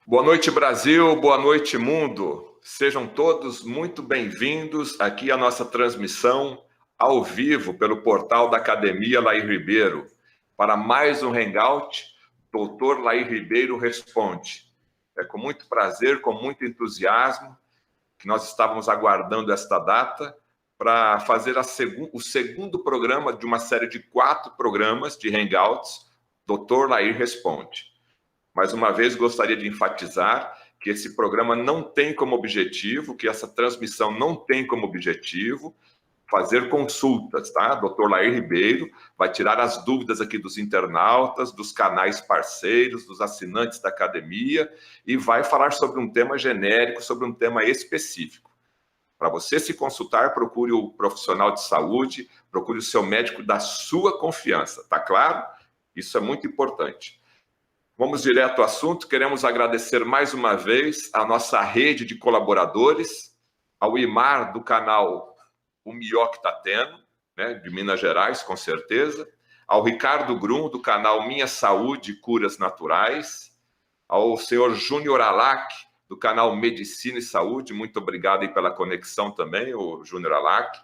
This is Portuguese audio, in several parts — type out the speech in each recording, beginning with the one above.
Boa noite, Brasil. Boa noite, mundo. Sejam todos muito bem-vindos aqui à nossa transmissão ao vivo pelo portal da Academia Lair Ribeiro para mais um Hangout. Doutor Lair Ribeiro responde. É com muito prazer, com muito entusiasmo que nós estávamos aguardando esta data para fazer o segundo programa de uma série de 4 programas de Hangouts. Doutor Lair responde. Mais uma vez, gostaria de enfatizar que esse programa não tem como objetivo, que essa transmissão não tem como objetivo fazer consultas, tá? Dr. Lair Ribeiro vai tirar as dúvidas aqui dos internautas, dos canais parceiros, dos assinantes da academia e vai falar sobre um tema genérico, sobre um tema específico. Para você se consultar, procure o profissional de saúde, procure o seu médico da sua confiança, tá claro? Isso é muito importante. Vamos direto ao assunto. Queremos agradecer mais uma vez a nossa rede de colaboradores, ao Imar do canal O Mioc Tá Tendo, né, de Minas Gerais, com certeza, ao Ricardo Grum, do canal Minha Saúde e Curas Naturais, ao senhor Júnior Alac, do canal Medicina e Saúde, muito obrigado aí pela conexão também, o Júnior Alac,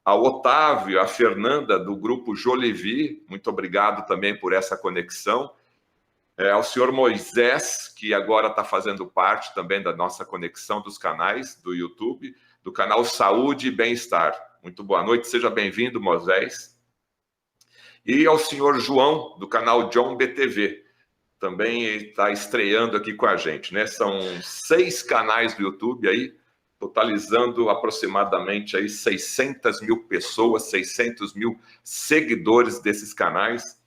ao Otávio, a Fernanda, do grupo Jolivi, muito obrigado também por essa conexão, ao senhor Moisés, que agora está fazendo parte também da nossa conexão dos canais do YouTube, do canal Saúde e Bem-Estar. Muito boa noite, seja bem-vindo, Moisés. E ao senhor João, do canal John BTV, também está estreando aqui com a gente, né? São 6 canais do YouTube aí, totalizando aproximadamente aí 600 mil pessoas, 600 mil seguidores desses canais,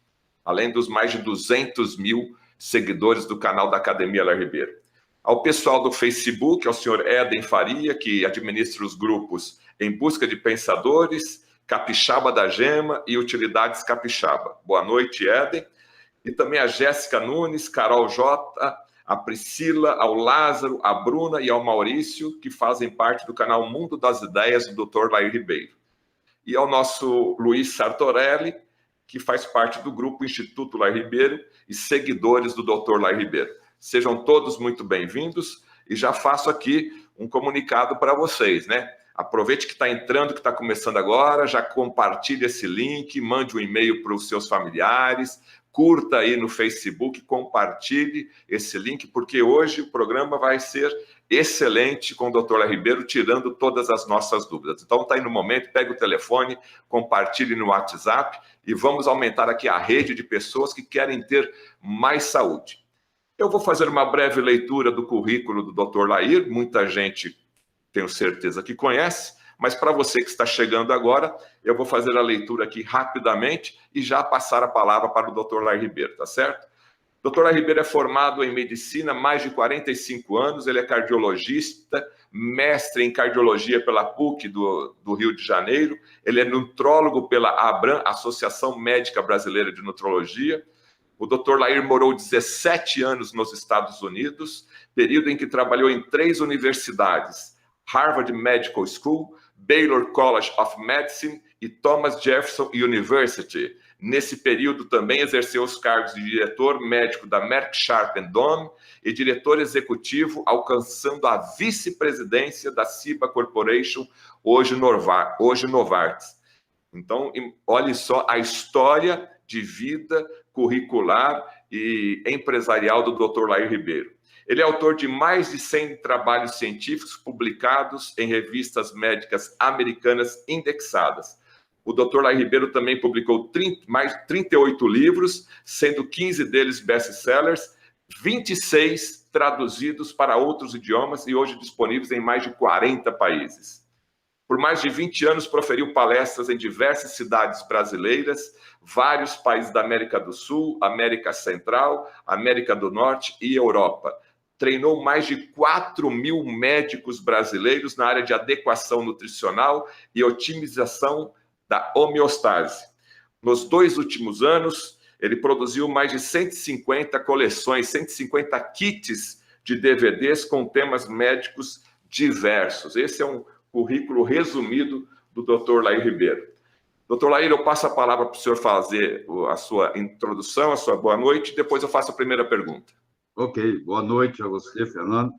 além dos mais de 200 mil seguidores do canal da Academia Lair Ribeiro. Ao pessoal do Facebook, ao senhor Éden Faria, que administra os grupos Em Busca de Pensadores, Capixaba da Gema e Utilidades Capixaba. Boa noite, Éden. E também a Jéssica Nunes, Carol J., a Priscila, ao Lázaro, a Bruna e ao Maurício, que fazem parte do canal Mundo das Ideias do Dr. Lair Ribeiro. E ao nosso Luiz Sartorelli, que faz parte do grupo Instituto Lair Ribeiro e seguidores do Dr. Lair Ribeiro. Sejam todos muito bem-vindos e já faço aqui um comunicado para vocês, né? Aproveite que está entrando, que está começando agora, já compartilhe esse link, mande um e-mail para os seus familiares, curta aí no Facebook, compartilhe esse link, porque hoje o programa vai ser excelente com o Dr. Lair Ribeiro, tirando todas as nossas dúvidas. Então, está aí no momento, pega o telefone, compartilhe no WhatsApp e vamos aumentar aqui a rede de pessoas que querem ter mais saúde. Eu vou fazer uma breve leitura do currículo do Dr. Lair, muita gente, tenho certeza, que conhece, mas para você que está chegando agora, eu vou fazer a leitura aqui rapidamente e já passar a palavra para o Dr. Lair Ribeiro, tá certo? Dr. Lair Ribeiro é formado em medicina há mais de 45 anos, ele é cardiologista, mestre em cardiologia pela PUC do Rio de Janeiro, ele é nutrólogo pela ABRAM, Associação Médica Brasileira de Nutrologia. O Dr. Lair morou 17 anos nos Estados Unidos, período em que trabalhou em 3 universidades, Harvard Medical School, Baylor College of Medicine e Thomas Jefferson University. Nesse período também exerceu os cargos de diretor médico da Merck Sharp & Dohme e diretor executivo, alcançando a vice-presidência da Ciba Corporation, hoje Novartis. Então, olhe só a história de vida curricular e empresarial do Dr. Lair Ribeiro. Ele é autor de mais de 100 trabalhos científicos publicados em revistas médicas americanas indexadas. O Dr. Lair Ribeiro também publicou mais de 38 livros, sendo 15 deles best-sellers, 26 traduzidos para outros idiomas e hoje disponíveis em mais de 40 países. Por mais de 20 anos, proferiu palestras em diversas cidades brasileiras, vários países da América do Sul, América Central, América do Norte e Europa. Treinou mais de 4.000 médicos brasileiros na área de adequação nutricional e otimização da homeostase. Nos 2 últimos anos, ele produziu mais de 150 coleções, 150 kits de DVDs com temas médicos diversos. Esse é um currículo resumido do Dr. Lair Ribeiro. Dr. Lair, eu passo a palavra para o senhor fazer a sua introdução, a sua boa noite, e depois eu faço a primeira pergunta. Ok, boa noite a você, Fernando.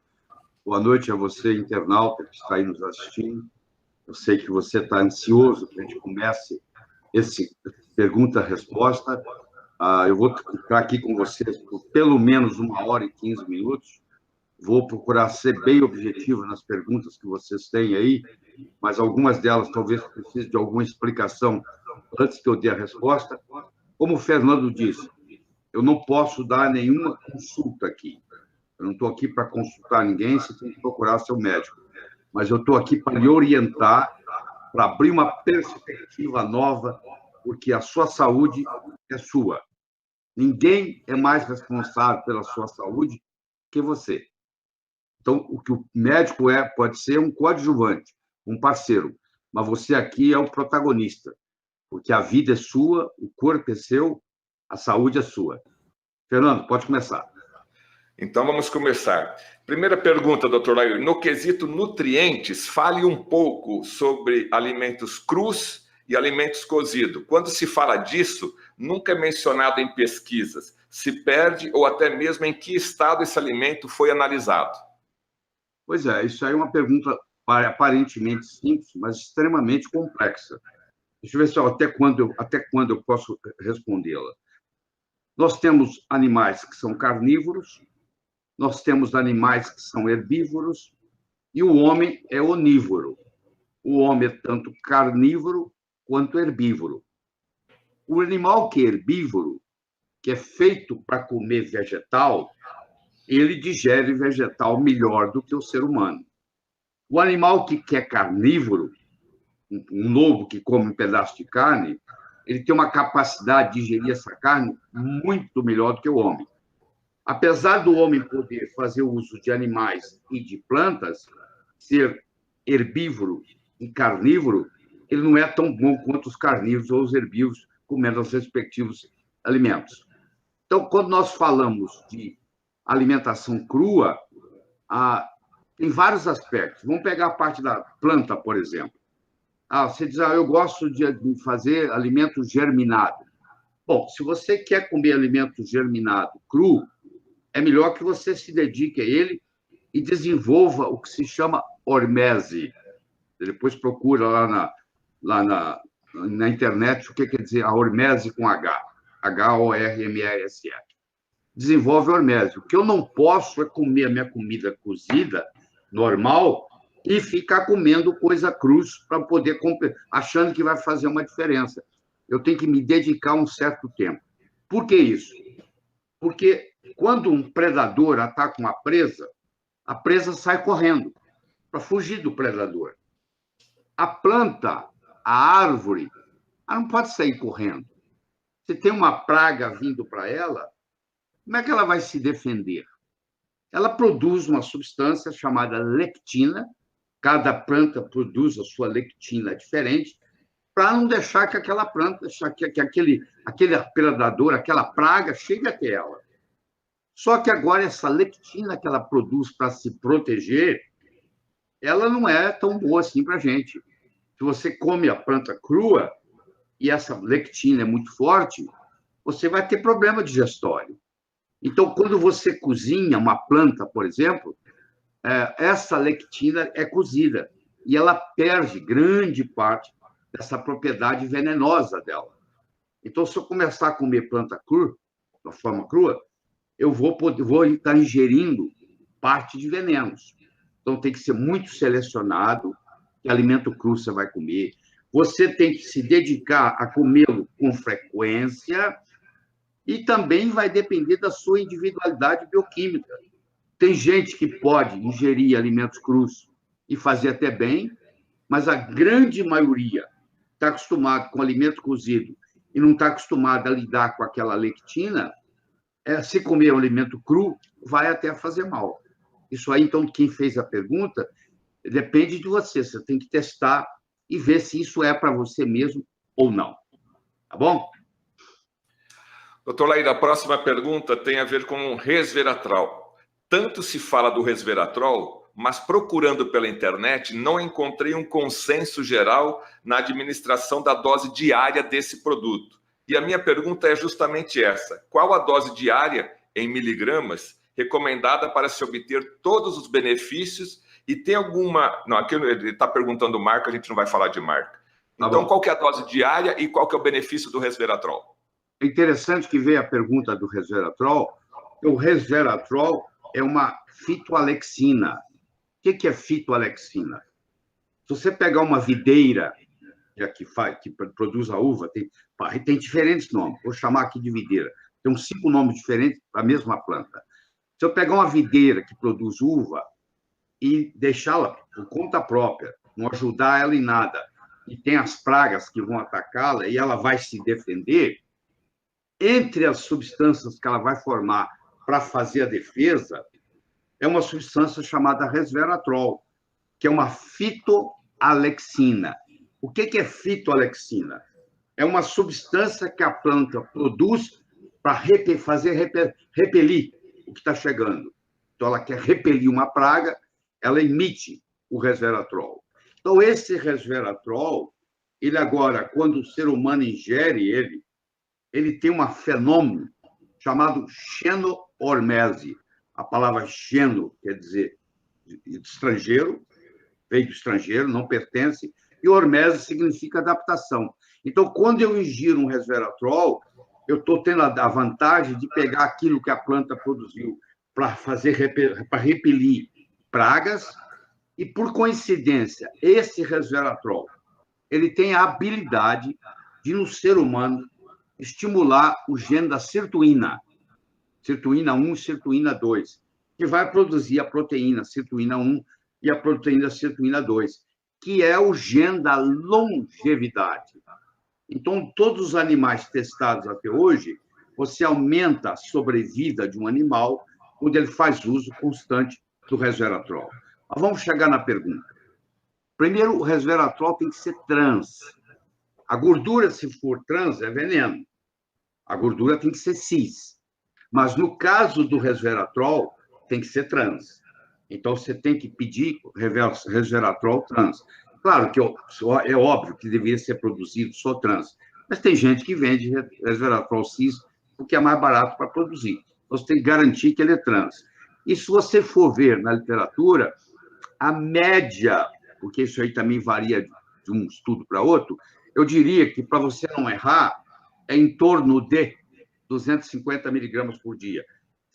Boa noite a você, internauta, que está aí nos assistindo. Eu sei que você está ansioso que a gente comece esse pergunta-resposta. Eu vou ficar aqui com vocês por pelo menos 1 hora e 15 minutos. Vou procurar ser bem objetivo nas perguntas que vocês têm aí, mas algumas delas talvez precisem de alguma explicação antes que eu dê a resposta. Como o Fernando disse, eu não posso dar nenhuma consulta aqui. Eu não estou aqui para consultar ninguém, você tem que procurar seu médico. Mas eu estou aqui para lhe orientar, para abrir uma perspectiva nova, porque a sua saúde é sua. Ninguém é mais responsável pela sua saúde que você. Então, o que o médico pode ser um coadjuvante, um parceiro, mas você aqui é o protagonista, porque a vida é sua, o corpo é seu, a saúde é sua. Fernando, pode começar. Então vamos começar. Primeira pergunta, doutor Lair. No quesito nutrientes, fale um pouco sobre alimentos crus e alimentos cozidos. Quando se fala disso, nunca é mencionado em pesquisas. Se perde ou até mesmo em que estado esse alimento foi analisado. Pois é, isso aí é uma pergunta aparentemente simples, mas extremamente complexa. Deixa eu ver só até quando eu posso respondê-la. Nós temos animais que são carnívoros, nós temos animais que são herbívoros e o homem é onívoro. O homem é tanto carnívoro quanto herbívoro. O animal que é herbívoro, que é feito para comer vegetal, ele digere vegetal melhor do que o ser humano. O animal que é carnívoro, um lobo que come um pedaço de carne, ele tem uma capacidade de digerir essa carne muito melhor do que o homem. Apesar do homem poder fazer uso de animais e de plantas, ser herbívoro e carnívoro, ele não é tão bom quanto os carnívoros ou os herbívoros comendo os respectivos alimentos. Então, quando nós falamos de alimentação crua, tem vários aspectos. Vamos pegar a parte da planta, por exemplo. Você diz, eu gosto de fazer alimento germinado. Bom, se você quer comer alimento germinado cru, é melhor que você se dedique a ele e desenvolva o que se chama hormese. Depois procura lá na internet o que quer dizer a hormese com H. Hormese. Desenvolve hormese. O que eu não posso é comer a minha comida cozida, normal, e ficar comendo coisa cruz para poder achando que vai fazer uma diferença. Eu tenho que me dedicar um certo tempo. Por que isso? Porque quando um predador ataca uma presa, a presa sai correndo para fugir do predador. A planta, a árvore, ela não pode sair correndo. Se tem uma praga vindo para ela, como é que ela vai se defender? Ela produz uma substância chamada lectina. Cada planta produz a sua lectina diferente, para não deixar que aquela planta, que aquele predador, aquela praga, chegue até ela. Só que agora essa lectina que ela produz para se proteger, ela não é tão boa assim para a gente. Se você come a planta crua e essa lectina é muito forte, você vai ter problema digestório. Então, quando você cozinha uma planta, por exemplo, essa lectina é cozida e ela perde grande parte dessa propriedade venenosa dela. Então, se eu começar a comer planta crua, da forma crua, eu vou estar ingerindo parte de venenos. Então, tem que ser muito selecionado que alimento cru você vai comer. Você tem que se dedicar a comê-lo com frequência e também vai depender da sua individualidade bioquímica. Tem gente que pode ingerir alimentos crus e fazer até bem, mas a grande maioria está acostumado com alimento cozido e não está acostumado a lidar com aquela lectina, se comer um alimento cru, vai até fazer mal. Isso aí, então, quem fez a pergunta, depende de você. Você tem que testar e ver se isso é para você mesmo ou não. Tá bom? Doutor Lair, a próxima pergunta tem a ver com o resveratrol. Tanto se fala do resveratrol, mas procurando pela internet, não encontrei um consenso geral na administração da dose diária desse produto. E a minha pergunta é justamente essa: qual a dose diária em miligramas recomendada para se obter todos os benefícios e tem alguma... Não, aqui ele está perguntando marca, a gente não vai falar de marca. Então, qual que é a dose diária e qual que é o benefício do resveratrol? É interessante que veio a pergunta do resveratrol. O resveratrol é uma fitoalexina. O que é fitoalexina? Se você pegar uma videira que produz a uva, tem diferentes nomes. Vou chamar aqui de videira. Tem uns 5 nomes diferentes para a mesma planta. Se eu pegar uma videira que produz uva e deixá-la por conta própria, não ajudar ela em nada, e tem as pragas que vão atacá-la e ela vai se defender, entre as substâncias que ela vai formar para fazer a defesa, é uma substância chamada resveratrol, que é uma fitoalexina. O que é fitoalexina? É uma substância que a planta produz para repelir o que está chegando. Então, ela quer repelir uma praga, ela emite o resveratrol. Então, esse resveratrol, ele agora, quando o ser humano ingere ele tem um fenômeno chamado xenohormese. A palavra xeno quer dizer estrangeiro, veio do estrangeiro, não pertence, e hormese significa adaptação. Então, quando eu ingiro um resveratrol, eu estou tendo a vantagem de pegar aquilo que a planta produziu para repelir pragas, e, por coincidência, esse resveratrol ele tem a habilidade de, no ser humano, estimular o gene da sirtuína, sirtuína 1 e sirtuína 2, que vai produzir a proteína sirtuína 1 e a proteína sirtuína 2, que é o gene da longevidade. Então, todos os animais testados até hoje, você aumenta a sobrevida de um animal quando ele faz uso constante do resveratrol. Mas vamos chegar na pergunta. Primeiro, o resveratrol tem que ser trans. A gordura, se for trans, é veneno. A gordura tem que ser cis. Mas, no caso do resveratrol, tem que ser trans. Então, você tem que pedir resveratrol trans. Claro que é óbvio que deveria ser produzido só trans, mas tem gente que vende resveratrol cis porque é mais barato para produzir. Então, você tem que garantir que ele é trans. E se você for ver na literatura, a média, porque isso aí também varia de um estudo para outro, eu diria que, para você não errar, é em torno de 250 miligramas por dia,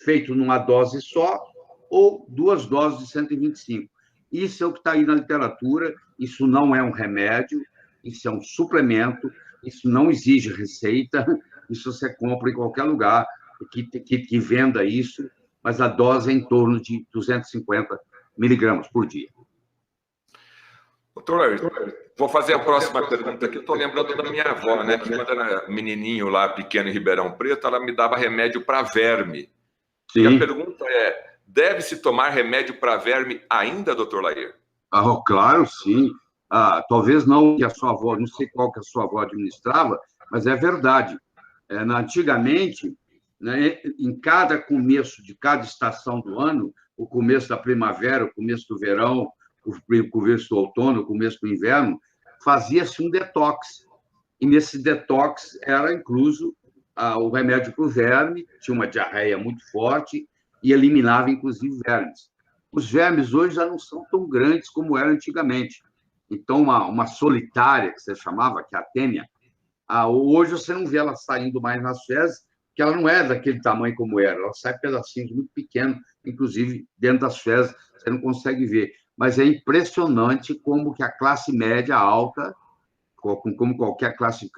feito numa dose só ou 2 doses de 125. Isso é o que está aí na literatura, isso não é um remédio, isso é um suplemento, isso não exige receita, isso você compra em qualquer lugar que venda isso, mas a dose é em torno de 250 miligramas por dia. Doutor, vou fazer a próxima pergunta aqui. Eu estou lembrando da minha avó, né? Que quando era menininho lá, pequeno em Ribeirão Preto, ela me dava remédio para verme. Sim. E a pergunta é, deve-se tomar remédio para verme ainda, doutor Lair? Claro, sim. Talvez não que a sua avó, não sei qual que a sua avó administrava, mas é verdade. Antigamente, né, em cada começo de cada estação do ano, o começo da primavera, o começo do verão, o começo do outono, o começo do inverno, fazia-se um detox. E nesse detox era incluso o remédio para o verme, tinha uma diarreia muito forte e eliminava, inclusive, vermes. Os vermes hoje já não são tão grandes como eram antigamente. Então, uma solitária, que você chamava, que é a tênia, hoje você não vê ela saindo mais nas fezes, porque ela não é daquele tamanho como era, ela sai pedacinhos muito pequenos, inclusive dentro das fezes, você não consegue ver. Mas é impressionante como que a classe média alta, como qualquer classe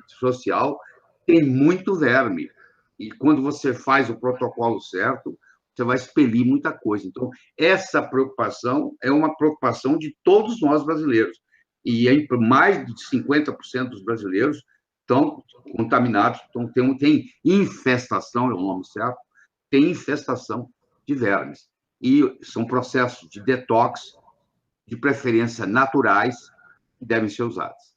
social, tem muito verme. E quando você faz o protocolo certo, você vai expelir muita coisa. Então, essa preocupação é uma preocupação de todos nós brasileiros. E mais de 50% dos brasileiros estão contaminados, tem infestação, é o nome certo, tem infestação de vermes. E são processos de detox, de preferência naturais, que devem ser usados.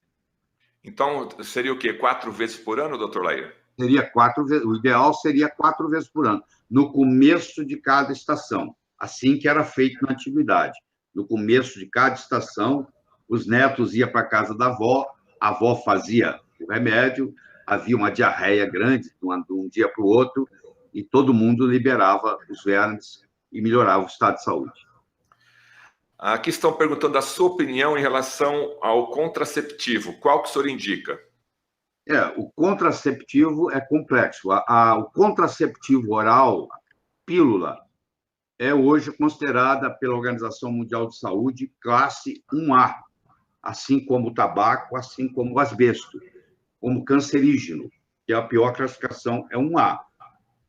Então, seria o quê? 4 vezes por ano, doutor Lair? Seria 4 vezes, o ideal seria 4 vezes por ano, no começo de cada estação, assim que era feito na antiguidade. No começo de cada estação, os netos iam para a casa da avó, a avó fazia o remédio, havia uma diarreia grande de um dia para o outro, e todo mundo liberava os vermes e melhorava o estado de saúde. Aqui estão perguntando a sua opinião em relação ao contraceptivo. Qual que o senhor indica? O contraceptivo é complexo. O contraceptivo oral, pílula, é hoje considerada pela Organização Mundial de Saúde classe 1A, assim como o tabaco, assim como o asbesto, como cancerígeno, que é a pior classificação, é 1A.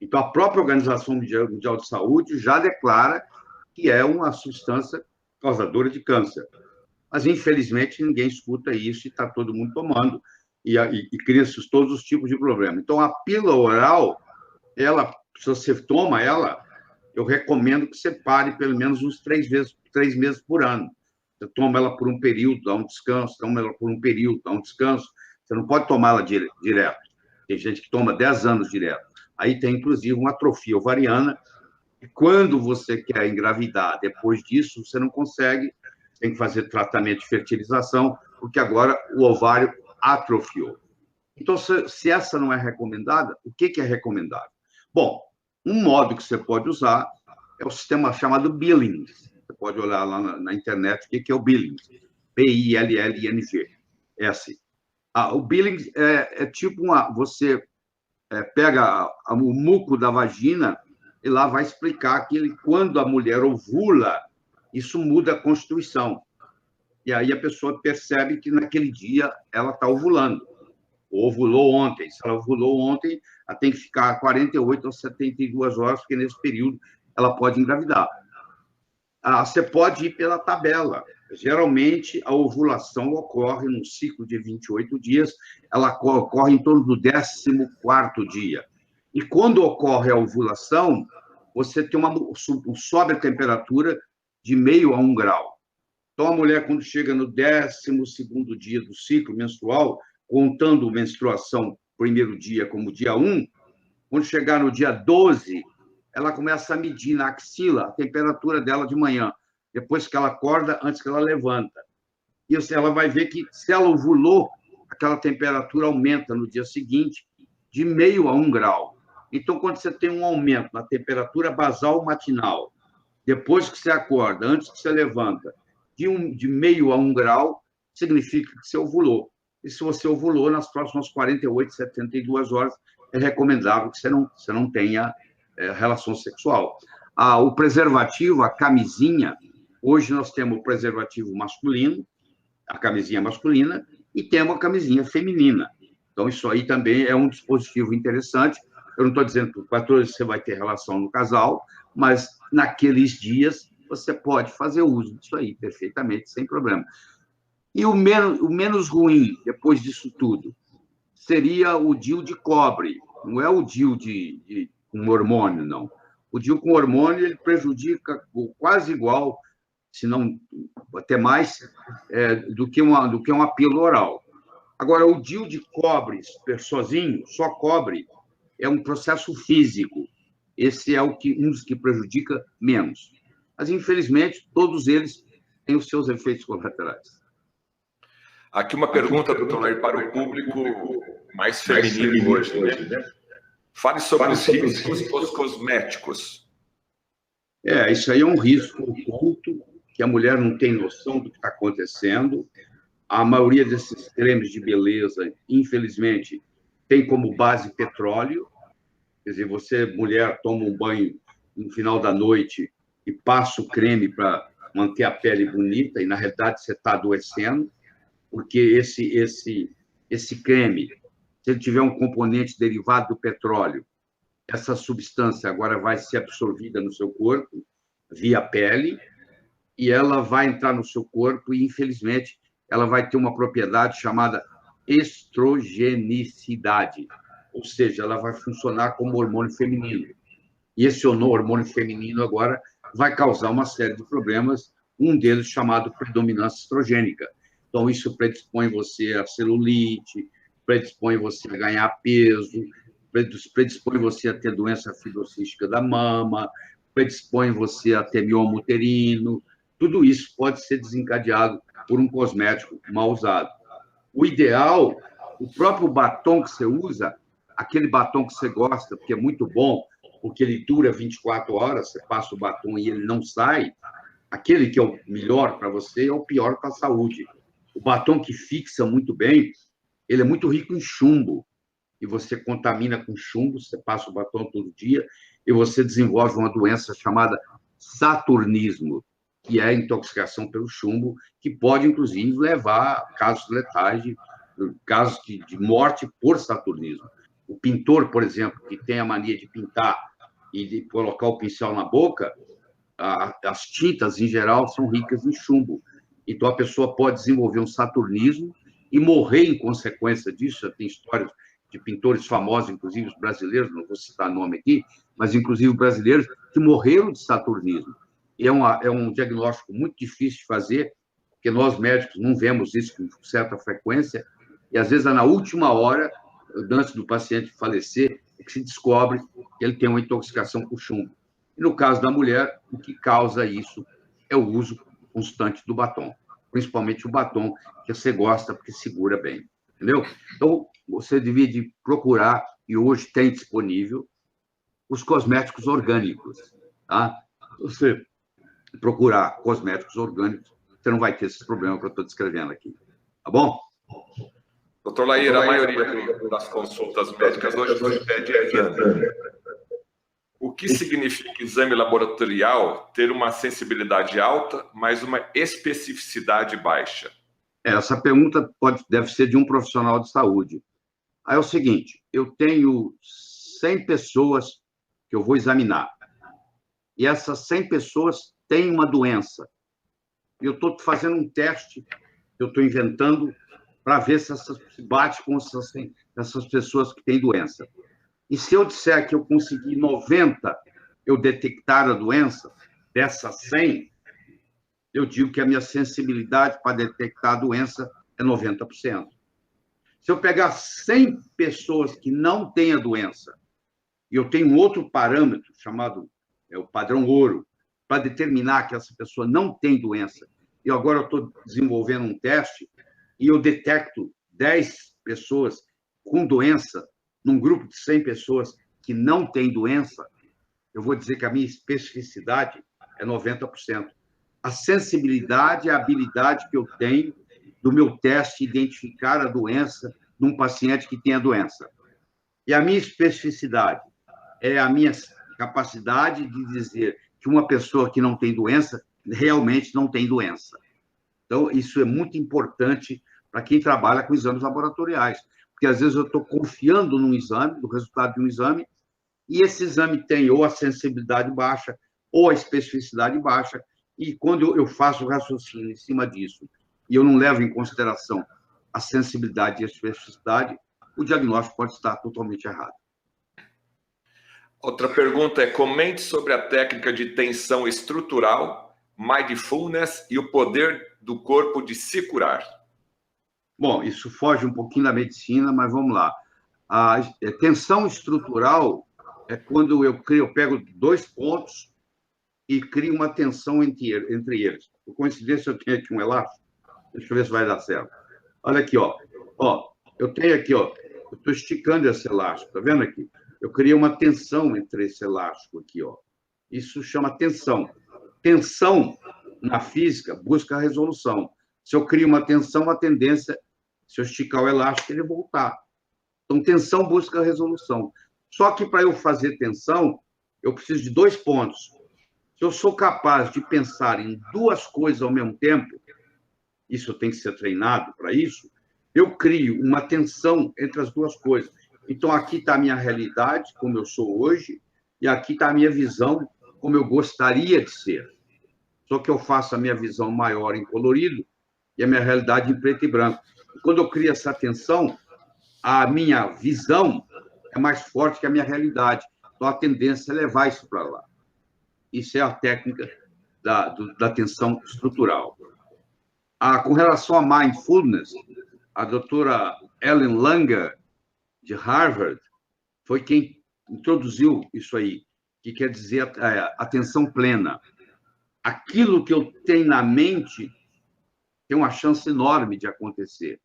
Então, a própria Organização Mundial de Saúde já declara que é uma substância causadora de câncer. Mas, infelizmente, ninguém escuta isso e está todo mundo tomando, e cria todos os tipos de problema. Então, a pílula oral, se você toma ela, eu recomendo que você pare pelo menos uns 3 meses por ano. Você toma ela por um período, dá um descanso, toma ela por um período, dá um descanso. Você não pode tomar ela direto. Tem gente que toma 10 anos direto. Aí tem, inclusive, uma atrofia ovariana, e quando você quer engravidar depois disso, você não consegue, tem que fazer tratamento de fertilização, porque agora o ovário atrofiou. Então, se essa não é recomendada, o que é recomendável? Bom, um modo que você pode usar é o sistema chamado Billings. Você pode olhar lá na internet o que é o Billings. Billings. É assim. O Billings é tipo você pega o muco da vagina e lá vai explicar que quando a mulher ovula, isso muda a constituição. E aí a pessoa percebe que naquele dia ela está ovulando. Ou ovulou ontem. Se ela ovulou ontem, ela tem que ficar 48 ou 72 horas, porque nesse período ela pode engravidar. Você pode ir pela tabela. Geralmente, a ovulação ocorre num ciclo de 28 dias, ela ocorre em torno do 14º dia. E quando ocorre a ovulação, você tem sobe a temperatura de 0,5 a 1 grau. Então, a mulher, quando chega no 12º dia do ciclo menstrual, contando menstruação primeiro dia como dia 1, quando chegar no dia 12, ela começa a medir na axila a temperatura dela de manhã, depois que ela acorda, antes que ela levanta. E ela vai ver que, se ela ovulou, aquela temperatura aumenta no dia seguinte de 0,5 a 1 grau. Então, quando você tem um aumento na temperatura basal matinal, depois que você acorda, antes que você levanta, de 0,5 a 1 grau, significa que você ovulou. E se você ovulou, nas próximas 48, 72 horas, é recomendável que você não tenha relação sexual. O preservativo, a camisinha, hoje nós temos o preservativo masculino, a camisinha masculina, e temos a camisinha feminina. Então, isso aí também é um dispositivo interessante. Eu não estou dizendo que para todos você vai ter relação no casal, mas naqueles dias você pode fazer uso disso aí perfeitamente, sem problema. E o menos ruim, depois disso tudo, seria o DIU de cobre. Não é o DIU com hormônio, não. O DIU com hormônio ele prejudica quase igual, se não até mais, do que uma pílula oral. Agora, o DIU de cobre sozinho, só cobre, é um processo físico. Esse é um dos que prejudica menos. Mas, infelizmente, todos eles têm os seus efeitos colaterais. Aqui uma pergunta, doutor Lair, para o público mais feminino hoje, né? Fale sobre os riscos dos cosméticos. Isso aí é um risco oculto, que a mulher não tem noção do que está acontecendo. A maioria desses cremes de beleza, infelizmente, tem como base petróleo. Quer dizer, você, mulher, toma um banho no final da noite e passa o creme para manter a pele bonita, e, na realidade, você está adoecendo, porque esse creme, se ele tiver um componente derivado do petróleo, essa substância agora vai ser absorvida no seu corpo, via pele, e ela vai entrar no seu corpo e, infelizmente, ela vai ter uma propriedade chamada estrogenicidade, ou seja, ela vai funcionar como hormônio feminino. E esse hormônio feminino agora vai causar uma série de problemas, um deles chamado predominância estrogênica. Então, isso predispõe você a celulite, predispõe você a ganhar peso, predispõe você a ter doença fibrocística da mama, predispõe você a ter mioma uterino. Tudo isso pode ser desencadeado por um cosmético mal usado. O ideal, o próprio batom que você usa, aquele batom que você gosta, porque é muito bom, porque ele dura 24 horas, você passa o batom e ele não sai, aquele que é o melhor para você é o pior para a saúde. O batom que fixa muito bem, ele é muito rico em chumbo, e você contamina com chumbo, você passa o batom todo dia, e você desenvolve uma doença chamada saturnismo, que é a intoxicação pelo chumbo, que pode, inclusive, levar a casos letais, casos de morte por saturnismo. O pintor, por exemplo, que tem a mania de pintar e de colocar o pincel na boca, as tintas, em geral, são ricas em chumbo. Então, a pessoa pode desenvolver um saturnismo e morrer em consequência disso. Já tem histórias de pintores famosos, inclusive os brasileiros, não vou citar nome aqui, mas inclusive brasileiros que morreram de saturnismo. E é um diagnóstico muito difícil de fazer, porque nós médicos não vemos isso com certa frequência, e às vezes é na última hora, antes do paciente falecer, é que se descobre que ele tem uma intoxicação por chumbo. E no caso da mulher, o que causa isso é o uso constante do batom, principalmente o batom que você gosta, porque segura bem, entendeu? Então, você devia de procurar, e hoje tem disponível, os cosméticos orgânicos, tá? Você procurar cosméticos orgânicos, você não vai ter esses problemas que eu estou descrevendo aqui, tá bom? Doutor Lair, a maioria das consultas médicas hoje pede exame. O que significa exame laboratorial ter uma sensibilidade alta, mas uma especificidade baixa? Essa pergunta deve ser de um profissional de saúde. Aí é o seguinte, eu tenho 100 pessoas que eu vou examinar, e essas 100 pessoas têm uma doença. Eu estou fazendo um teste, eu estou inventando, para ver se bate com essas pessoas que têm doença. E se eu disser que eu consegui 90, eu detectar a doença, dessas 100, eu digo que a minha sensibilidade para detectar a doença é 90%. Se eu pegar 100 pessoas que não têm a doença, e eu tenho outro parâmetro, chamado o padrão ouro, para determinar que essa pessoa não tem doença, e agora eu estou desenvolvendo um teste, e eu detecto 10 pessoas com doença, num grupo de 100 pessoas que não têm doença, eu vou dizer que a minha especificidade é 90%. A sensibilidade e a habilidade que eu tenho do meu teste identificar a doença num paciente que tem a doença. E a minha especificidade é a minha capacidade de dizer que uma pessoa que não tem doença realmente não tem doença. Então, isso é muito importante para quem trabalha com exames laboratoriais, porque às vezes eu estou confiando num exame, no resultado de um exame, e esse exame tem ou a sensibilidade baixa ou a especificidade baixa, e quando eu faço o raciocínio em cima disso, e eu não levo em consideração a sensibilidade e a especificidade, o diagnóstico pode estar totalmente errado. Outra pergunta é: comente sobre a técnica de tensão estrutural, mindfulness e o poder do corpo de se curar. Bom, isso foge um pouquinho da medicina, mas vamos lá. A tensão estrutural é quando eu pego 2 pontos e crio uma tensão entre eles. Por coincidência, eu tenho aqui um elástico. Deixa eu ver se vai dar certo. Olha aqui, ó. Eu tenho aqui, ó. Eu estou esticando esse elástico, tá vendo aqui? Eu criei uma tensão entre esse elástico aqui, ó. Isso chama tensão. Tensão, na física, busca a resolução. Se eu crio uma tensão, a tendência, se eu esticar o elástico, ele voltar. Então, tensão busca a resolução. Só que para eu fazer tensão, eu preciso de 2 pontos. Se eu sou capaz de pensar em 2 coisas ao mesmo tempo, isso tem que ser treinado para isso, eu crio uma tensão entre as 2 coisas. Então, aqui está a minha realidade, como eu sou hoje, e aqui está a minha visão, como eu gostaria de ser. Só que eu faço a minha visão maior em colorido e a minha realidade em preto e branco. E quando eu crio essa tensão, a minha visão é mais forte que a minha realidade. Então, a tendência é levar isso para lá. Isso é a técnica da tensão estrutural. Com relação a mindfulness, a doutora Ellen Langer, de Harvard, foi quem introduziu isso aí, que quer dizer atenção plena. Aquilo que eu tenho na mente tem uma chance enorme de acontecer.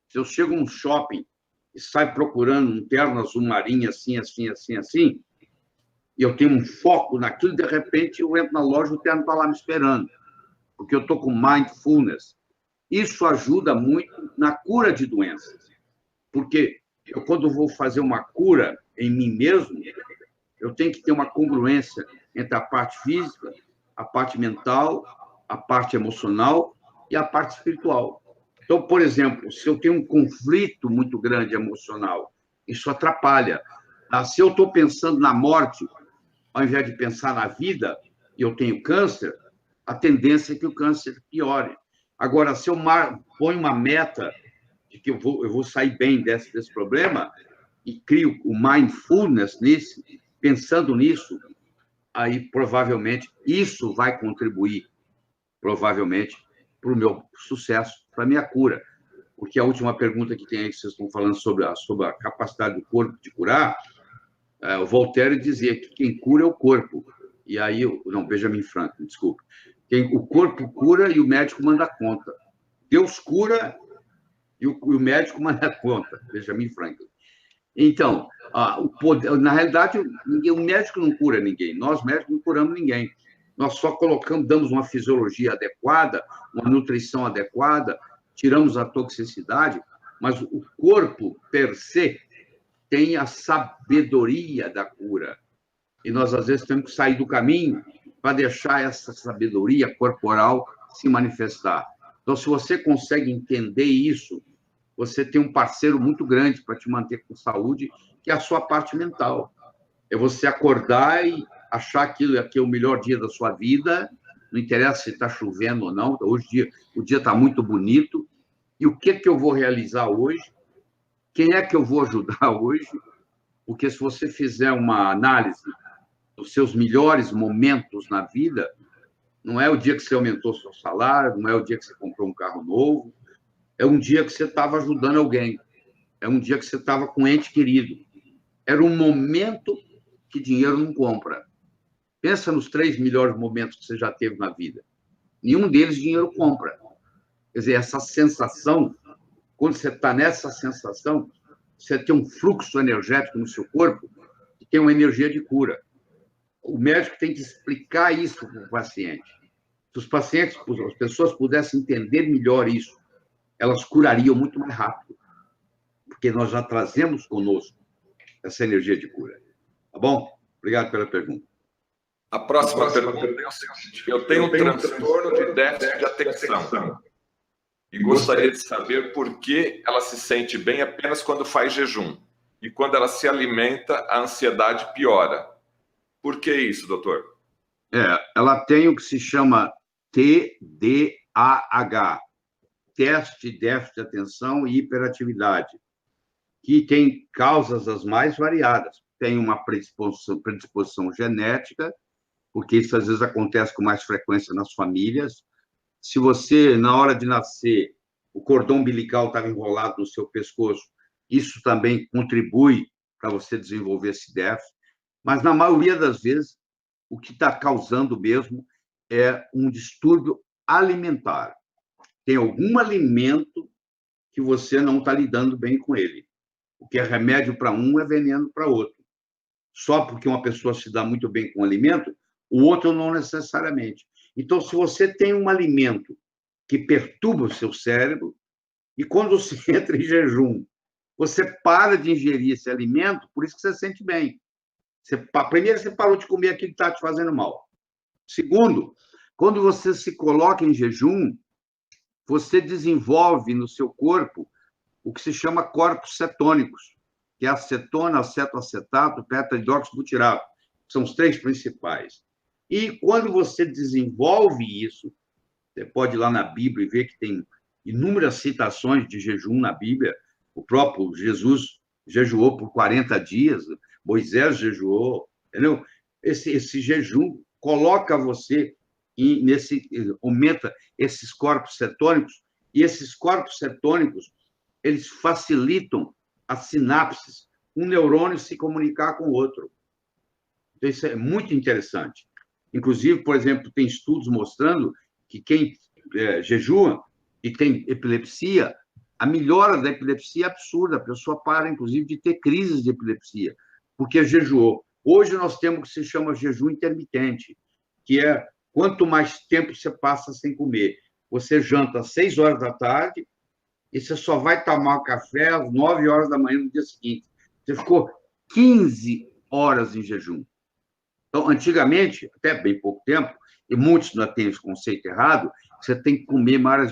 Se eu chego num shopping e saio procurando um terno azul marinho, assim, assim, assim, assim, e eu tenho um foco naquilo, de repente eu entro na loja, o terno está lá me esperando, porque eu estou com mindfulness. Isso ajuda muito na cura de doenças, porque eu, quando vou fazer uma cura em mim mesmo, eu tenho que ter uma congruência entre a parte física, a parte mental, a parte emocional e a parte espiritual. Então, por exemplo, se eu tenho um conflito muito grande emocional, isso atrapalha. Se eu estou pensando na morte, ao invés de pensar na vida, e eu tenho câncer, a tendência é que o câncer piore. Agora, se eu ponho uma meta de que eu vou sair bem desse problema e crio o mindfulness nisso, pensando nisso, aí provavelmente isso vai contribuir, provavelmente, para o meu sucesso, para a minha cura. Porque a última pergunta que tem aí, que vocês estão falando sobre a capacidade do corpo de curar, o Voltaire dizia que quem cura é o corpo. E aí, não, Benjamin Franklin, desculpe. O corpo cura e o médico manda conta. Deus cura e o médico manda conta, Benjamin Franklin. Então, o poder, na realidade, o médico não cura ninguém, nós médicos não curamos ninguém. Nós só damos uma fisiologia adequada, uma nutrição adequada, tiramos a toxicidade, mas o corpo, per se, tem a sabedoria da cura. E nós, às vezes, temos que sair do caminho para deixar essa sabedoria corporal se manifestar. Então, se você consegue entender isso, você tem um parceiro muito grande para te manter com saúde, que é a sua parte mental. É você acordar e achar que aqui é o melhor dia da sua vida, não interessa se está chovendo ou não, hoje o dia está muito bonito, e o que eu vou realizar hoje? Quem é que eu vou ajudar hoje? Porque se você fizer uma análise dos seus melhores momentos na vida, não é o dia que você aumentou seu salário, não é o dia que você comprou um carro novo, é um dia que você estava ajudando alguém, é um dia que você estava com um ente querido. Era um momento que dinheiro não compra. Pensa nos 3 melhores momentos que você já teve na vida. Nenhum deles dinheiro compra. Quer dizer, essa sensação, quando você está nessa sensação, você tem um fluxo energético no seu corpo que tem uma energia de cura. O médico tem que explicar isso para o paciente. Se os pacientes, as pessoas pudessem entender melhor isso, elas curariam muito mais rápido, porque nós já trazemos conosco essa energia de cura. Tá bom? Obrigado pela pergunta. A próxima pergunta é o seguinte: eu tenho um transtorno de déficit de atenção e gostaria de saber por que ela se sente bem apenas quando faz jejum e quando ela se alimenta, a ansiedade piora. Por que isso, doutor? Ela tem o que se chama TDAH, teste de déficit de atenção e hiperatividade, que tem causas as mais variadas. Tem uma predisposição genética, porque isso às vezes acontece com mais frequência nas famílias. Se você, na hora de nascer, o cordão umbilical estava enrolado no seu pescoço, isso também contribui para você desenvolver esse déficit. Mas, na maioria das vezes, o que está causando mesmo é um distúrbio alimentar. Tem algum alimento que você não está lidando bem com ele. O que é remédio para um é veneno para outro. Só porque uma pessoa se dá muito bem com o alimento, o outro não necessariamente. Então, se você tem um alimento que perturba o seu cérebro, e quando você entra em jejum, você para de ingerir esse alimento, por isso que você se sente bem. Primeiro, você parou de comer aquilo que está te fazendo mal. Segundo, quando você se coloca em jejum, você desenvolve no seu corpo o que se chama corpos cetônicos, que é acetona, acetoacetato, beta-hidroxibutirato. São os 3 principais. E quando você desenvolve isso, você pode ir lá na Bíblia e ver que tem inúmeras citações de jejum na Bíblia. O próprio Jesus jejuou por 40 dias, Moisés jejuou, entendeu? Esse jejum coloca você aumenta esses corpos cetônicos, e esses corpos cetônicos, eles facilitam as sinapses, um neurônio se comunicar com o outro. Então, isso é muito interessante. Inclusive, por exemplo, tem estudos mostrando que quem jejua e tem epilepsia, a melhora da epilepsia é absurda. A pessoa para, inclusive, de ter crises de epilepsia, porque jejuou. Hoje nós temos o que se chama jejum intermitente, que é quanto mais tempo você passa sem comer. Você janta às 6 horas da tarde e você só vai tomar café às 9 horas da manhã no dia seguinte. Você ficou 15 horas em jejum. Então, antigamente, até bem pouco tempo, e muitos ainda têm esse conceito errado, você tem que comer várias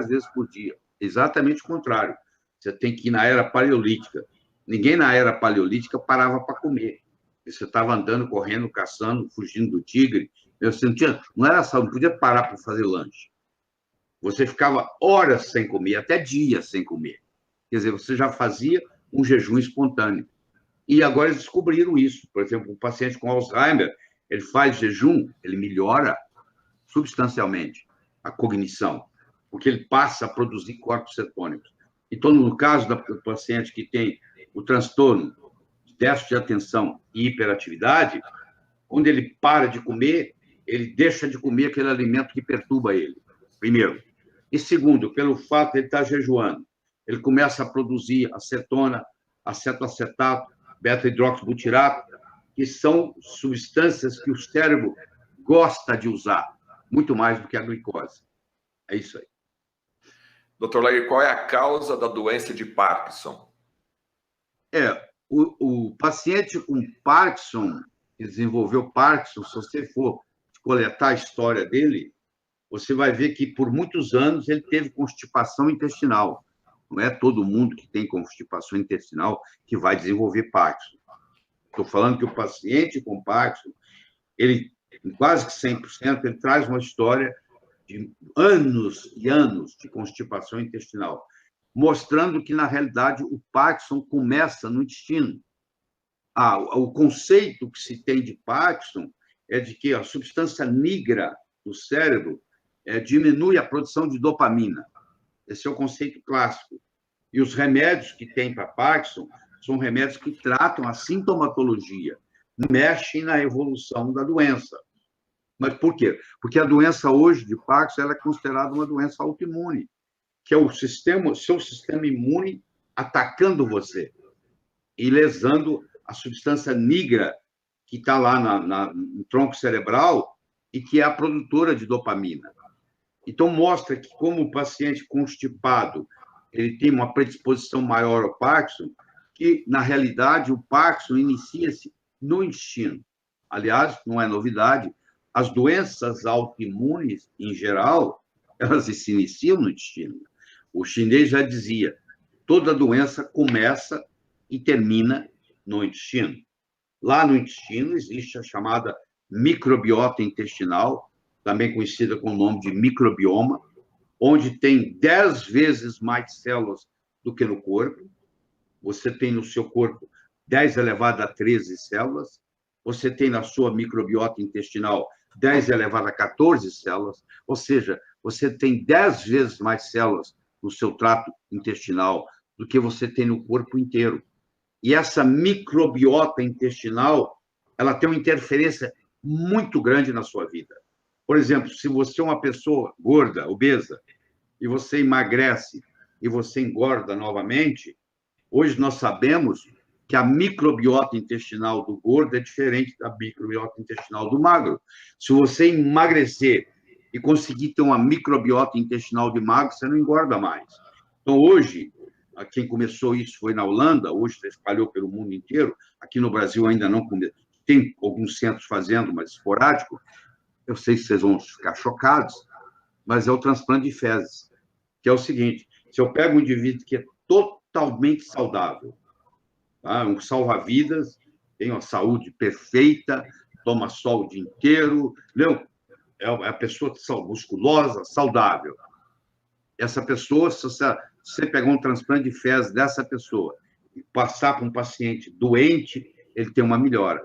vezes por dia. Exatamente o contrário. Você tem que ir na era paleolítica. Ninguém na era paleolítica parava para comer. Você estava andando, correndo, caçando, fugindo do tigre. Você não era só, não podia parar para fazer lanche. Você ficava horas sem comer, até dias sem comer. Quer dizer, você já fazia um jejum espontâneo. E agora eles descobriram isso. Por exemplo, um paciente com Alzheimer, ele faz jejum, ele melhora substancialmente a cognição, porque ele passa a produzir corpos cetônicos. Então, no caso do paciente que tem o transtorno de déficit de atenção e hiperatividade, quando ele para de comer, ele deixa de comer aquele alimento que perturba ele, primeiro. E segundo, pelo fato de ele estar jejuando, ele começa a produzir acetona, acetoacetato, beta-hidroxibutirato, que são substâncias que o cérebro gosta de usar, muito mais do que a glicose. É isso aí. Dr. Lair, qual é a causa da doença de Parkinson? O paciente com Parkinson, que desenvolveu Parkinson, se você for coletar a história dele, você vai ver que por muitos anos ele teve constipação intestinal. Não é todo mundo que tem constipação intestinal que vai desenvolver Parkinson. Estou falando que o paciente com Parkinson, ele, quase que 100%, ele traz uma história de anos e anos de constipação intestinal, mostrando que, na realidade, o Parkinson começa no intestino. O conceito que se tem de Parkinson é de que a substância negra do cérebro diminui a produção de dopamina. Esse é o conceito clássico. E os remédios que tem para Parkinson são remédios que tratam a sintomatologia, mexem na evolução da doença. Mas por quê? Porque a doença hoje de Parkinson ela é considerada uma doença autoimune, que é o seu sistema imune atacando você e lesando a substância negra que está lá no tronco cerebral e que é a produtora de dopamina. Então, mostra que, como o paciente constipado ele tem uma predisposição maior ao Parkinson, que, na realidade, o Parkinson inicia-se no intestino. Aliás, não é novidade, as doenças autoimunes, em geral, elas se iniciam no intestino. O chinês já dizia, toda doença começa e termina no intestino. Lá no intestino existe a chamada microbiota intestinal, também conhecida com o nome de microbioma, onde tem 10 vezes mais células do que no corpo. Você tem no seu corpo 10 elevado a 13 células. Você tem na sua microbiota intestinal 10 elevado a 14 células. Ou seja, você tem 10 vezes mais células no seu trato intestinal do que você tem no corpo inteiro. E essa microbiota intestinal, ela tem uma interferência muito grande na sua vida. Por exemplo, se você é uma pessoa gorda, obesa, e você emagrece e você engorda novamente, hoje nós sabemos que a microbiota intestinal do gordo é diferente da microbiota intestinal do magro. Se você emagrecer e conseguir ter uma microbiota intestinal de magro, você não engorda mais. Então, hoje, quem começou isso foi na Holanda, hoje se espalhou pelo mundo inteiro, aqui no Brasil ainda não começou, tem alguns centros fazendo, mas esporádico. Eu sei que vocês vão ficar chocados, mas é o transplante de fezes, que é o seguinte, se eu pego um indivíduo que é totalmente saudável, tá? Um salva-vidas, tem uma saúde perfeita, toma sol o dia inteiro, não, é a pessoa musculosa, saudável. Essa pessoa, se você pegar um transplante de fezes dessa pessoa e passar para um paciente doente, ele tem uma melhora.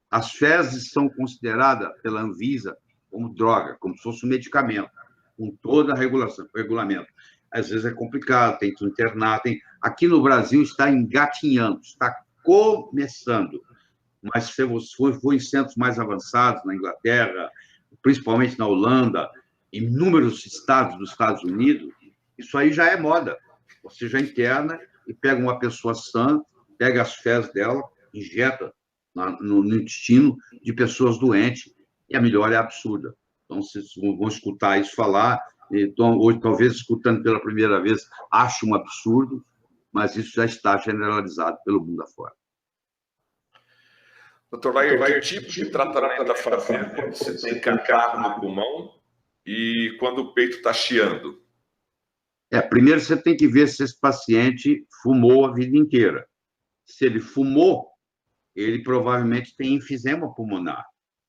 As fezes são consideradas pela Anvisa como droga, como se fosse um medicamento, com toda a regulamento. Às vezes é complicado, tem que internar. Aqui no Brasil está engatinhando, está começando. Mas se você for em centros mais avançados, na Inglaterra, principalmente na Holanda, em inúmeros estados dos Estados Unidos, isso aí já é moda. Você já interna e pega uma pessoa sã, pega as fezes dela, injeta no intestino de pessoas doentes, e a melhora é absurda. Então, vocês vão escutar isso falar, então, hoje, talvez, escutando pela primeira vez, ache um absurdo, mas isso já está generalizado pelo mundo afora. Doutor Lair, que tipo de tratamento a fazer quando você tem catarro no pulmão e quando o peito está chiando? Primeiro você tem que ver se esse paciente fumou a vida inteira. Se ele fumou, ele provavelmente tem enfisema pulmonar,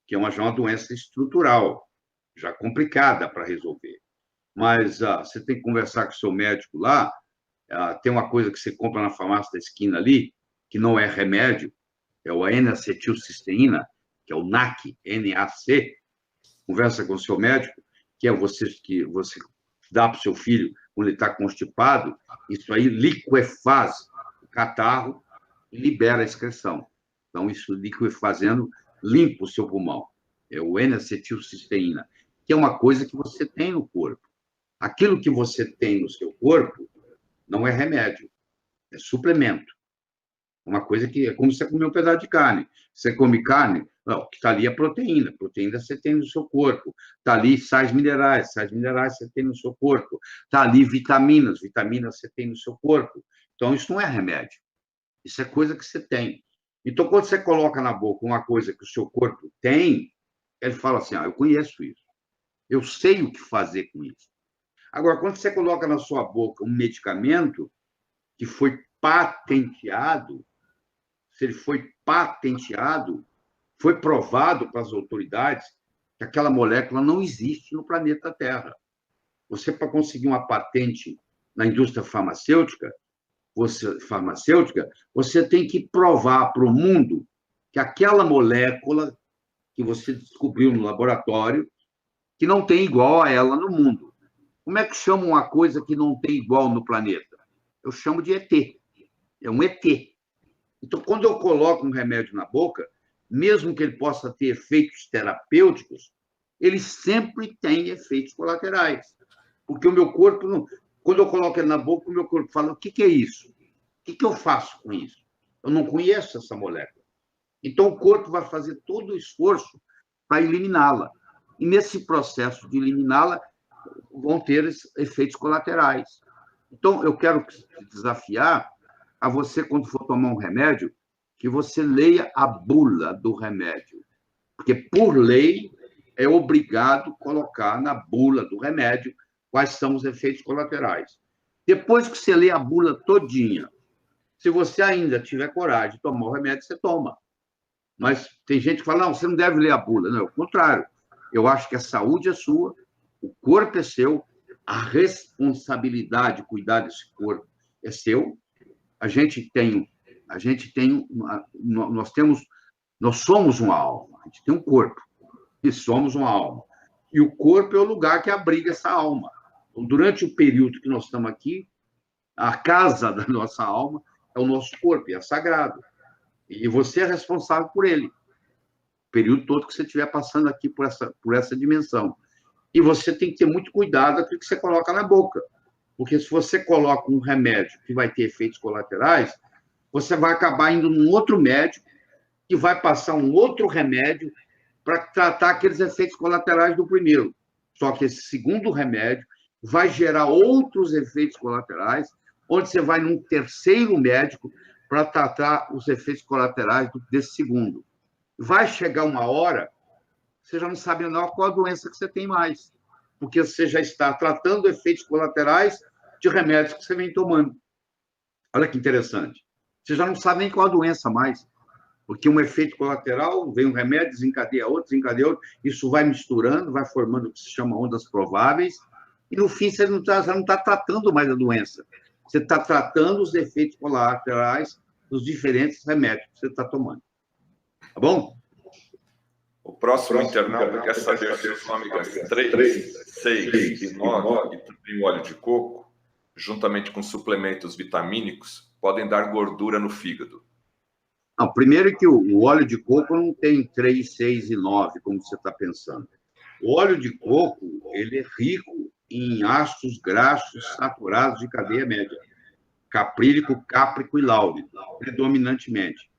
que é uma doença estrutural, já complicada para resolver. Mas você tem que conversar com o seu médico lá. Tem uma coisa que você compra na farmácia da esquina ali, que não é remédio, é o N-acetilcisteína, que é o NAC, NAC. Conversa com o seu médico, que você dá para o seu filho quando ele está constipado. Isso aí liquefaz o catarro e libera a excreção. Então, isso liquefazendo limpa o seu pulmão. É o N-acetilcisteína, que é uma coisa que você tem no corpo. Aquilo que você tem no seu corpo não é remédio, é suplemento. Uma coisa que é como você comer um pedaço de carne. Você come carne, não, o que está ali é proteína. Proteína você tem no seu corpo. Está ali sais minerais você tem no seu corpo. Está ali vitaminas você tem no seu corpo. Então, isso não é remédio. Isso é coisa que você tem. Então, quando você coloca na boca uma coisa que o seu corpo tem, ele fala assim, eu conheço isso. Eu sei o que fazer com isso. Agora, quando você coloca na sua boca um medicamento que foi patenteado, se ele foi patenteado, foi provado para as autoridades que aquela molécula não existe no planeta Terra. Você, para conseguir uma patente na indústria farmacêutica, você tem que provar para o mundo que aquela molécula que você descobriu no laboratório, que não tem igual a ela no mundo. Como é que chama uma coisa que não tem igual no planeta? Eu chamo de ET. É um ET. Então, quando eu coloco um remédio na boca, mesmo que ele possa ter efeitos terapêuticos, ele sempre tem efeitos colaterais. Porque o meu corpo, quando eu coloco ele na boca, o meu corpo fala, o que é isso? O que eu faço com isso? Eu não conheço essa molécula. Então, o corpo vai fazer todo o esforço para eliminá-la. E, nesse processo de eliminá-la, vão ter efeitos colaterais. Então, eu quero te desafiar a você, quando for tomar um remédio, que você leia a bula do remédio. Porque, por lei, é obrigado colocar na bula do remédio quais são os efeitos colaterais. Depois que você lê a bula todinha, se você ainda tiver coragem de tomar o remédio, você toma. Mas tem gente que fala, não, você não deve ler a bula. Não, é o contrário. Eu acho que a saúde é sua, o corpo é seu, a responsabilidade de cuidar desse corpo é seu. Nós somos uma alma, a gente tem um corpo e somos uma alma. E o corpo é o lugar que abriga essa alma. Então, durante o período que nós estamos aqui, a casa da nossa alma é o nosso corpo, é sagrado. E você é responsável por ele, o período todo que você estiver passando aqui por essa dimensão. E você tem que ter muito cuidado com o que você coloca na boca. Porque se você coloca um remédio que vai ter efeitos colaterais, você vai acabar indo num outro médico que vai passar um outro remédio para tratar aqueles efeitos colaterais do primeiro. Só que esse segundo remédio vai gerar outros efeitos colaterais, onde você vai num terceiro médico para tratar os efeitos colaterais desse segundo. Vai chegar uma hora, você já não sabe não qual a doença que você tem mais, porque você já está tratando efeitos colaterais de remédios que você vem tomando. Olha que interessante. Você já não sabe nem qual a doença mais, porque um efeito colateral, vem um remédio, desencadeia outro, isso vai misturando, vai formando o que se chama ondas prováveis, e no fim você não está tratando mais a doença. Você está tratando os efeitos colaterais dos diferentes remédios que você está tomando. Tá bom? O próximo internauta quer saber se os ômegas 3, 6 e 9 e também o óleo de coco, juntamente com suplementos vitamínicos, podem dar gordura no fígado. Não, primeiro que o óleo de coco não tem 3, 6 e 9, como você está pensando. O óleo de coco, ele é rico em ácidos graxos saturados de cadeia média. Caprílico, cáprico e láurico, predominantemente.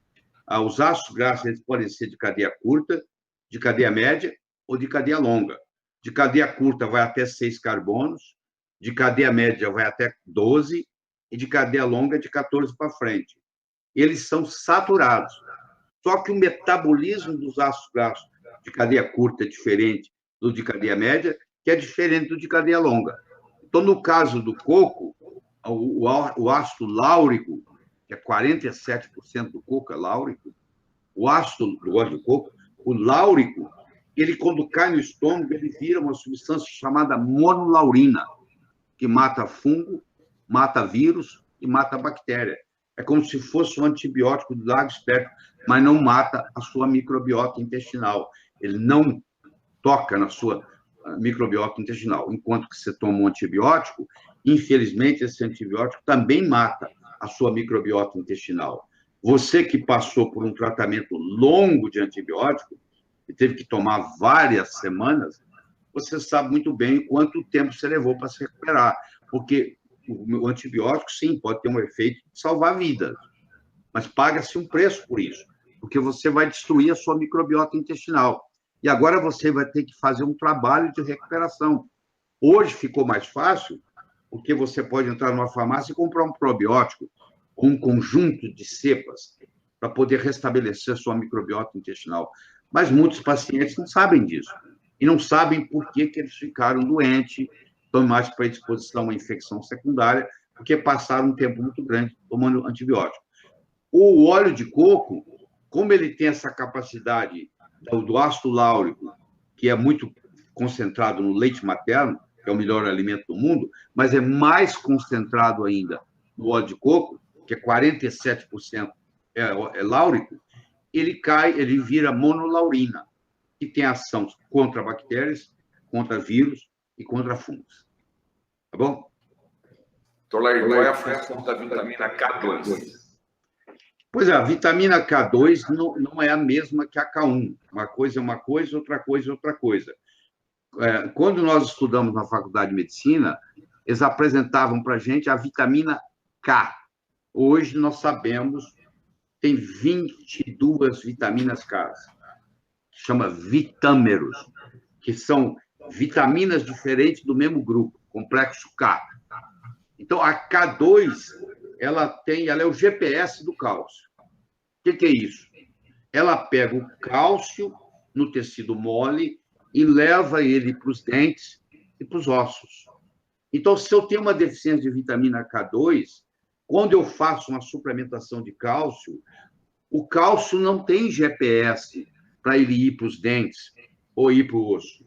Os ácidos graxos eles podem ser de cadeia curta, de cadeia média ou de cadeia longa. De cadeia curta vai até 6 carbonos, de cadeia média vai até 12 e de cadeia longa de 14 para frente. Eles são saturados. Só que o metabolismo dos ácidos graxos de cadeia curta é diferente do de cadeia média, que é diferente do de cadeia longa. Então, no caso do coco, o ácido láurico, que é 47% do coco é láurico, o ácido do óleo de coco, o láurico, ele, quando cai no estômago, ele vira uma substância chamada monolaurina, que mata fungo, mata vírus e mata bactéria. É como se fosse um antibiótico do lado esperto, mas não mata a sua microbiota intestinal. Ele não toca na sua microbiota intestinal. Enquanto que você toma um antibiótico, infelizmente, esse antibiótico também mata a sua microbiota intestinal. Você que passou por um tratamento longo de antibiótico, e teve que tomar várias semanas, você sabe muito bem quanto tempo você levou para se recuperar. Porque o antibiótico, sim, pode ter um efeito de salvar vidas, mas paga-se um preço por isso, porque você vai destruir a sua microbiota intestinal. E agora você vai ter que fazer um trabalho de recuperação. Hoje ficou mais fácil, porque você pode entrar numa farmácia e comprar um probiótico com um conjunto de cepas para poder restabelecer a sua microbiota intestinal. Mas muitos pacientes não sabem disso. E não sabem por que eles ficaram doentes, estão mais predisposição à infecção secundária, porque passaram um tempo muito grande tomando antibiótico. O óleo de coco, como ele tem essa capacidade do ácido láurico, que é muito concentrado no leite materno, que é o melhor alimento do mundo, mas é mais concentrado ainda no óleo de coco, que é 47% láurico, ele vira monolaurina, que tem ação contra bactérias, contra vírus e contra fungos. Tá bom? Doutor, qual é a função da vitamina K2? Pois é, a vitamina K2 não é a mesma que a K1. Uma coisa é uma coisa, outra coisa é outra coisa. Quando nós estudamos na Faculdade de Medicina, eles apresentavam para a gente a vitamina K. Hoje nós sabemos que tem 22 vitaminas K, que chama vitâmeros, que são vitaminas diferentes do mesmo grupo, complexo K. Então, a K2, ela é o GPS do cálcio. O que é isso? Ela pega o cálcio no tecido mole e leva ele para os dentes e para os ossos. Então, se eu tenho uma deficiência de vitamina K2, quando eu faço uma suplementação de cálcio, o cálcio não tem GPS para ele ir para os dentes ou ir para o osso.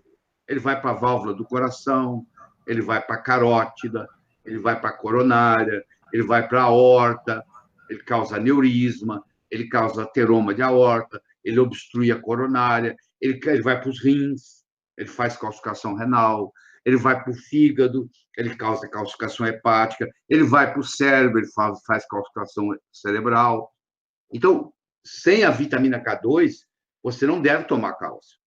Ele vai para a válvula do coração, ele vai para a carótida, ele vai para a coronária, ele vai para a aorta, ele causa aneurisma, ele causa ateroma de aorta, ele obstrui a coronária, ele vai para os rins, ele faz calcificação renal, ele vai para o fígado, ele causa calcificação hepática, ele vai para o cérebro, ele faz calcificação cerebral. Então, sem a vitamina K2, você não deve tomar cálcio.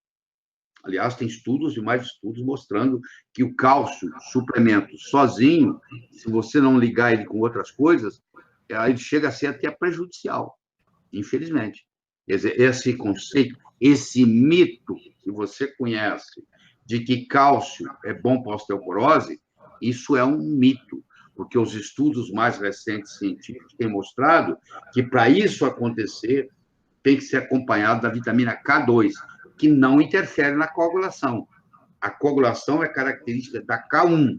Aliás, tem estudos e mais estudos mostrando que o cálcio, suplemento sozinho, se você não ligar ele com outras coisas, ele chega a ser até prejudicial, infelizmente. Esse conceito, esse mito que você conhece de que cálcio é bom para a osteoporose, isso é um mito, porque os estudos mais recentes científicos têm mostrado que, para isso acontecer, tem que ser acompanhado da vitamina K2, que não interfere na coagulação. A coagulação é característica da K1.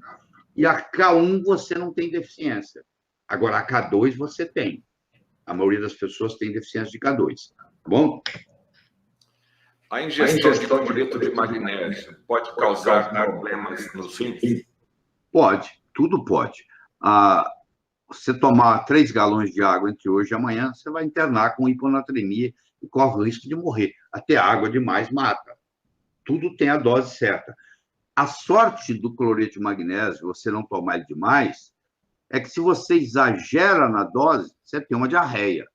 E a K1 você não tem deficiência. Agora, a K2 você tem. A maioria das pessoas tem deficiência de K2. Tá bom? A ingestão de cloreto de magnésio pode causar problemas nos rins? Pode, tudo pode. Você tomar 3 galões de água entre hoje e amanhã, você vai internar com hiponatremia e corre o risco de morrer. Até água demais mata. Tudo tem a dose certa. A sorte do cloreto de magnésio, você não tomar ele demais, é que se você exagera na dose, você tem uma diarreia.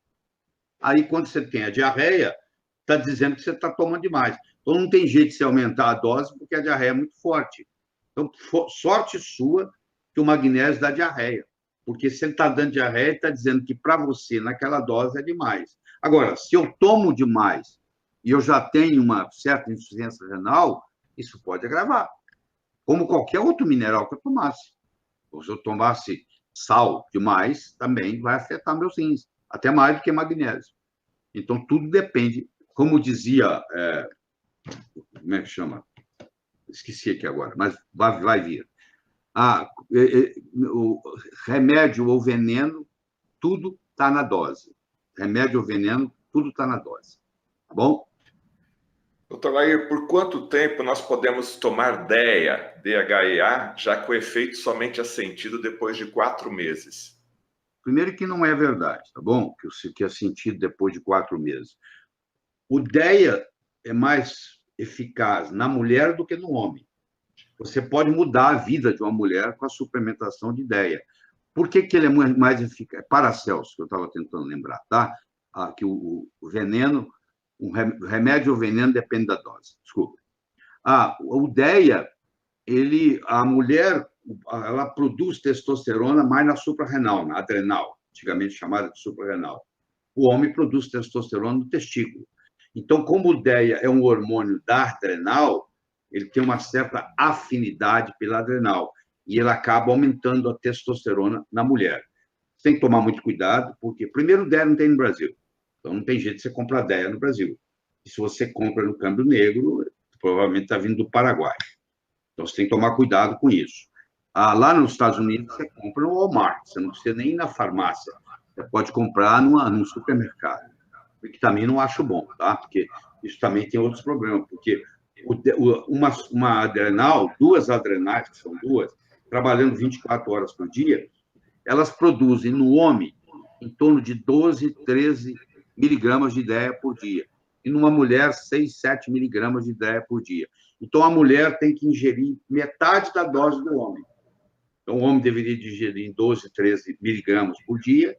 Aí, quando você tem a diarreia, está dizendo que você está tomando demais. Então, não tem jeito de você aumentar a dose, porque a diarreia é muito forte. Então, sorte sua que o magnésio dá diarreia. Porque se ele está dando diarreia, ele está dizendo que para você, naquela dose, é demais. Agora, se eu tomo demais e eu já tenho uma certa insuficiência renal, isso pode agravar, como qualquer outro mineral que eu tomasse. Ou se eu tomasse sal demais, também vai afetar meus rins, até mais do que magnésio. Então, tudo depende, como dizia, como é que chama? Esqueci aqui agora, mas vai vir. O remédio ou veneno, tudo está na dose. Remédio ou veneno, tudo está na dose. Tá bom? Doutor Lair, por quanto tempo nós podemos tomar DEA, DHEA, já que o efeito somente é sentido depois de 4 meses? Primeiro que não é verdade, tá bom? Que é sentido depois de 4 meses. O DEA é mais eficaz na mulher do que no homem. Você pode mudar a vida de uma mulher com a suplementação de DEA. Por que ele é mais eficaz? Paracelso, que eu estava tentando lembrar, tá? Que o veneno, o remédio ou veneno depende da dose. Desculpa. O DEA, a mulher, ela produz testosterona mais na suprarrenal, na adrenal, antigamente chamada de suprarrenal. O homem produz testosterona no testículo. Então, como o DEA é um hormônio da adrenal, ele tem uma certa afinidade pela adrenal e ele acaba aumentando a testosterona na mulher. Você tem que tomar muito cuidado, porque, primeiro, o DEA não tem no Brasil. Então, não tem jeito de você comprar DEA no Brasil. E se você compra no câmbio negro, provavelmente está vindo do Paraguai. Então, você tem que tomar cuidado com isso. Lá nos Estados Unidos, você compra no Walmart, você não precisa nem ir na farmácia. Você pode comprar num supermercado. O que também não acho bom, tá? Porque isso também tem outros problemas, porque uma adrenal, 2 adrenais, que são 2, trabalhando 24 horas por dia, elas produzem no homem em torno de 12, 13 miligramas de DEA por dia. E numa mulher, 6, 7 miligramas de DEA por dia. Então, a mulher tem que ingerir metade da dose do homem. Então, o homem deveria ingerir 12, 13 miligramas por dia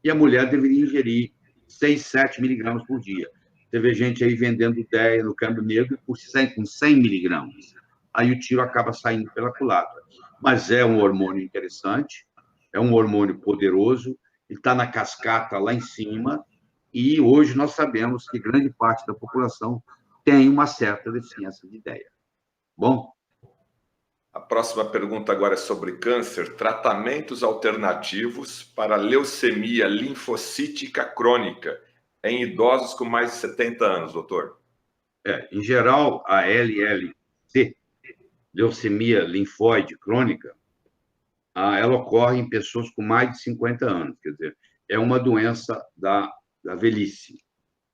e a mulher deveria ingerir 6, 7 miligramas por dia. Você vê gente aí vendendo DEA no câmbio negro com 100 miligramas. Aí o tiro acaba saindo pela culatra. Mas é um hormônio interessante, é um hormônio poderoso, ele está na cascata lá em cima, e hoje nós sabemos que grande parte da população tem uma certa deficiência de DEA. Bom? A próxima pergunta agora é sobre câncer. Tratamentos alternativos para leucemia linfocítica crônica em idosos com mais de 70 anos, doutor. Em geral, a LLC, leucemia linfóide crônica, ela ocorre em pessoas com mais de 50 anos. Quer dizer, é uma doença da velhice,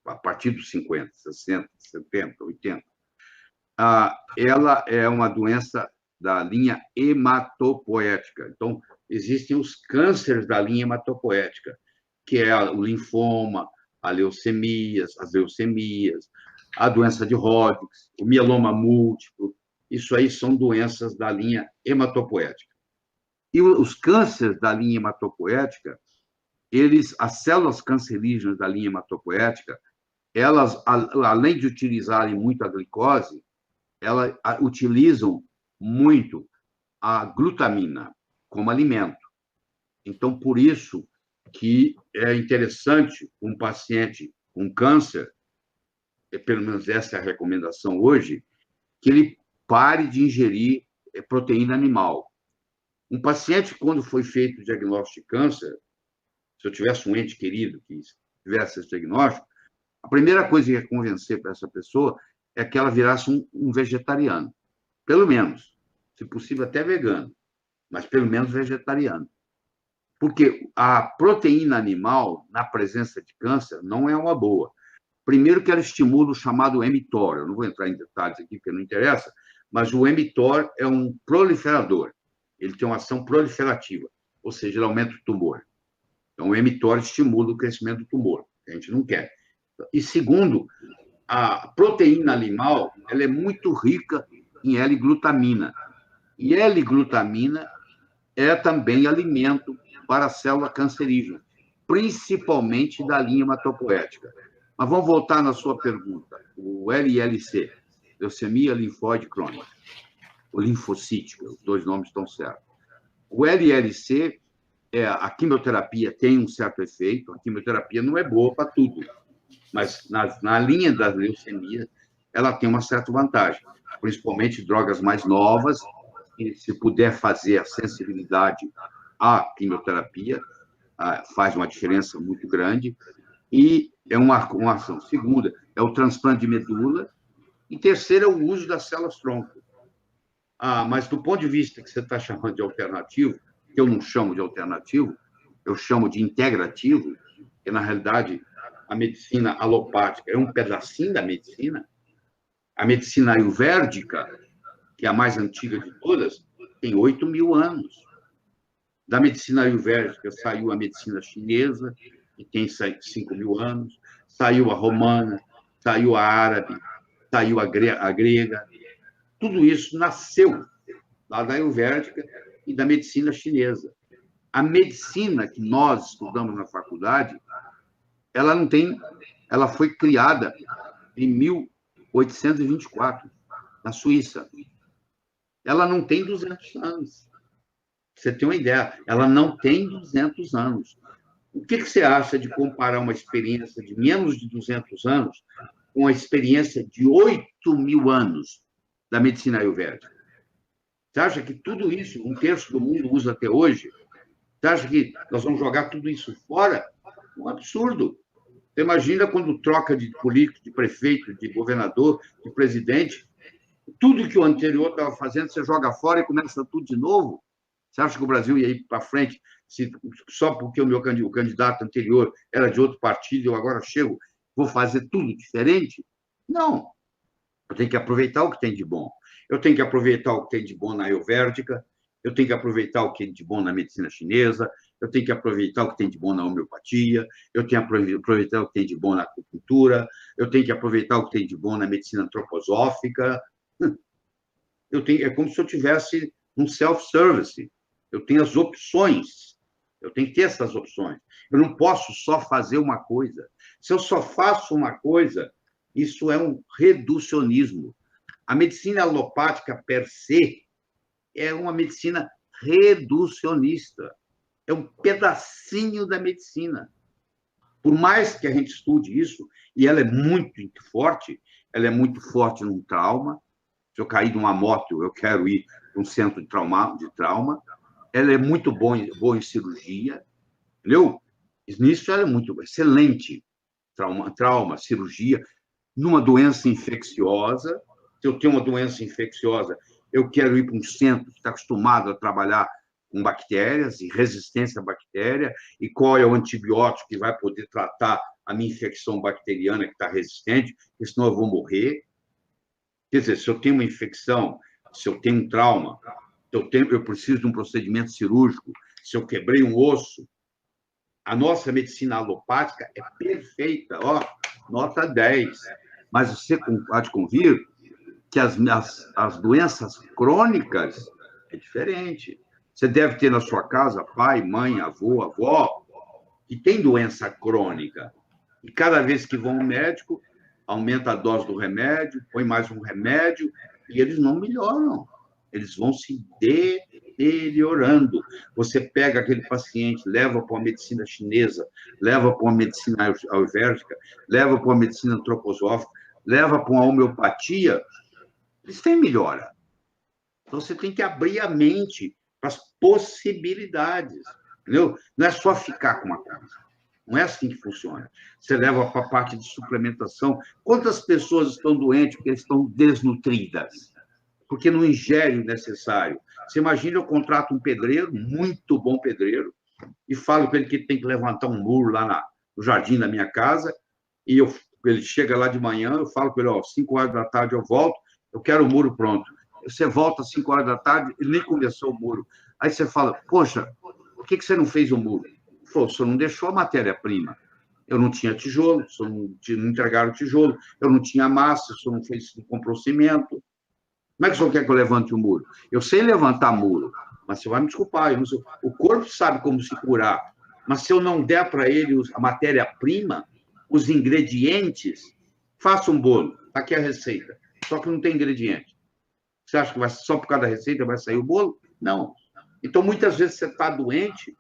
a partir dos 50, 60, 70, 80. Ela é uma doença da linha hematopoética. Então, existem os cânceres da linha hematopoética, que é o linfoma, as leucemias, a doença de Hodgkin, o mieloma múltiplo. Isso aí são doenças da linha hematopoética. E os cânceres da linha hematopoética, as células cancerígenas da linha hematopoética, elas, além de utilizarem muito a glicose, elas utilizam muito a glutamina como alimento. Então, por isso que é interessante um paciente com câncer, pelo menos essa é a recomendação hoje, que ele pare de ingerir proteína animal. Um paciente, quando foi feito o diagnóstico de câncer, se eu tivesse um ente querido que tivesse esse diagnóstico, a primeira coisa que ia convencer para essa pessoa é que ela virasse um vegetariano. Pelo menos. Se possível, até vegano. Mas, pelo menos, vegetariano. Porque a proteína animal, na presença de câncer, não é uma boa. Primeiro que ela estimula o chamado mTOR. Eu não vou entrar em detalhes aqui, porque não interessa, mas o mTOR é um proliferador. Ele tem uma ação proliferativa, ou seja, ele aumenta o tumor. Então, o mTOR estimula o crescimento do tumor, que a gente não quer. E, segundo, a proteína animal ela é muito rica em L-glutamina. E L-glutamina é também alimento para a célula cancerígena, principalmente da linha hematopoética. Mas vamos voltar na sua pergunta. O LLC, leucemia linfóide crônica, ou linfocítica, os 2 nomes estão certos. O LLC, a quimioterapia tem um certo efeito, a quimioterapia não é boa para tudo. mas na linha da leucemia, ela tem uma certa vantagem, principalmente drogas mais novas, e se puder fazer a sensibilidade à quimioterapia, faz uma diferença muito grande, e é uma ação. Segunda, é o transplante de medula, e terceira, é o uso das células-tronco. Mas do ponto de vista que você está chamando de alternativo, que eu não chamo de alternativo, eu chamo de integrativo, que, na realidade, a medicina alopática é um pedacinho da medicina. A medicina ayurvédica, que é a mais antiga de todas, tem 8.000 anos. Da medicina ayurvédica saiu a medicina chinesa, que tem 5.000 anos, saiu a romana, saiu a árabe, saiu a grega. Tudo isso nasceu lá da ayurvédica e da medicina chinesa. A medicina que nós estudamos na faculdade, ela foi criada em 1824, na Suíça. Ela não tem 200 anos. Você tem uma ideia, ela não tem 200 anos. O que você acha de comparar uma experiência de menos de 200 anos com a experiência de 8.000 anos da medicina ayurvédica? Você acha que tudo isso, 1/3 do mundo usa até hoje? Você acha que nós vamos jogar tudo isso fora? Um absurdo. Você imagina quando troca de político, de prefeito, de governador, de presidente, tudo que o anterior estava fazendo, você joga fora e começa tudo de novo? Você acha que o Brasil ia ir para frente só porque o candidato anterior era de outro partido, eu agora chego, vou fazer tudo diferente? Não. Eu tenho que aproveitar o que tem de bom. Eu tenho que aproveitar o que tem de bom na ayurvédica, eu tenho que aproveitar o que tem de bom na medicina chinesa, eu tenho que aproveitar o que tem de bom na homeopatia, eu tenho que aproveitar o que tem de bom na acupuntura, eu tenho que aproveitar o que tem de bom na medicina antroposófica. É como se eu tivesse um self-service. Eu tenho as opções. Eu tenho que ter essas opções. Eu não posso só fazer uma coisa. Se eu só faço uma coisa, isso é um reducionismo. A medicina alopática, per se, é uma medicina reducionista. É um pedacinho da medicina. Por mais que a gente estude isso, e ela é muito forte num trauma. Se eu cair de uma moto, eu quero ir para um centro de trauma. Ela é muito boa em cirurgia, entendeu? Nisso ela é muito excelente. Trauma, cirurgia. Numa doença infecciosa, se eu tenho uma doença infecciosa, eu quero ir para um centro que está acostumado a trabalhar com bactérias e resistência à bactéria, e qual é o antibiótico que vai poder tratar a minha infecção bacteriana que está resistente, porque senão eu vou morrer. Quer dizer, se eu tenho uma infecção, se eu tenho um trauma, eu preciso de um procedimento cirúrgico, se eu quebrei um osso, a nossa medicina alopática é perfeita, nota 10. Mas você há de convir que as doenças crônicas é diferente. Você deve ter na sua casa pai, mãe, avô, avó, que tem doença crônica. E cada vez que vão ao médico, aumenta a dose do remédio, põe mais um remédio, e eles não melhoram. Eles vão se deteriorando. Você pega aquele paciente, leva para uma medicina chinesa, leva para uma medicina ayurvédica, leva para uma medicina antroposófica, leva para uma homeopatia, eles têm melhora. Então, você tem que abrir a mente para as possibilidades, entendeu? Não é só ficar com uma coisa. Não é assim que funciona. Você leva para a parte de suplementação. Quantas pessoas estão doentes porque estão desnutridas? Porque não ingerem o necessário. Você imagina, eu contrato um pedreiro, muito bom pedreiro, e falo para ele que tem que levantar um muro lá no jardim da minha casa, e ele chega lá de manhã, eu falo para ele, 5 horas da tarde eu volto, eu quero o muro pronto. Você volta às 5 horas da tarde, ele nem começou o muro. Aí você fala, poxa, por que você não fez o muro? Ele falou, o senhor não deixou a matéria-prima. Eu não tinha tijolo, o senhor não entregaram tijolo, eu não tinha massa, o senhor não comprou cimento. Como é que o senhor quer que eu levante o muro? Eu sei levantar muro, mas você vai me desculpar, o corpo sabe como se curar, mas se eu não der para ele a matéria-prima, os ingredientes, faça um bolo, está aqui a receita, só que não tem ingrediente. Você acha que só por causa da receita vai sair o bolo? Não. Então, muitas vezes você está doente,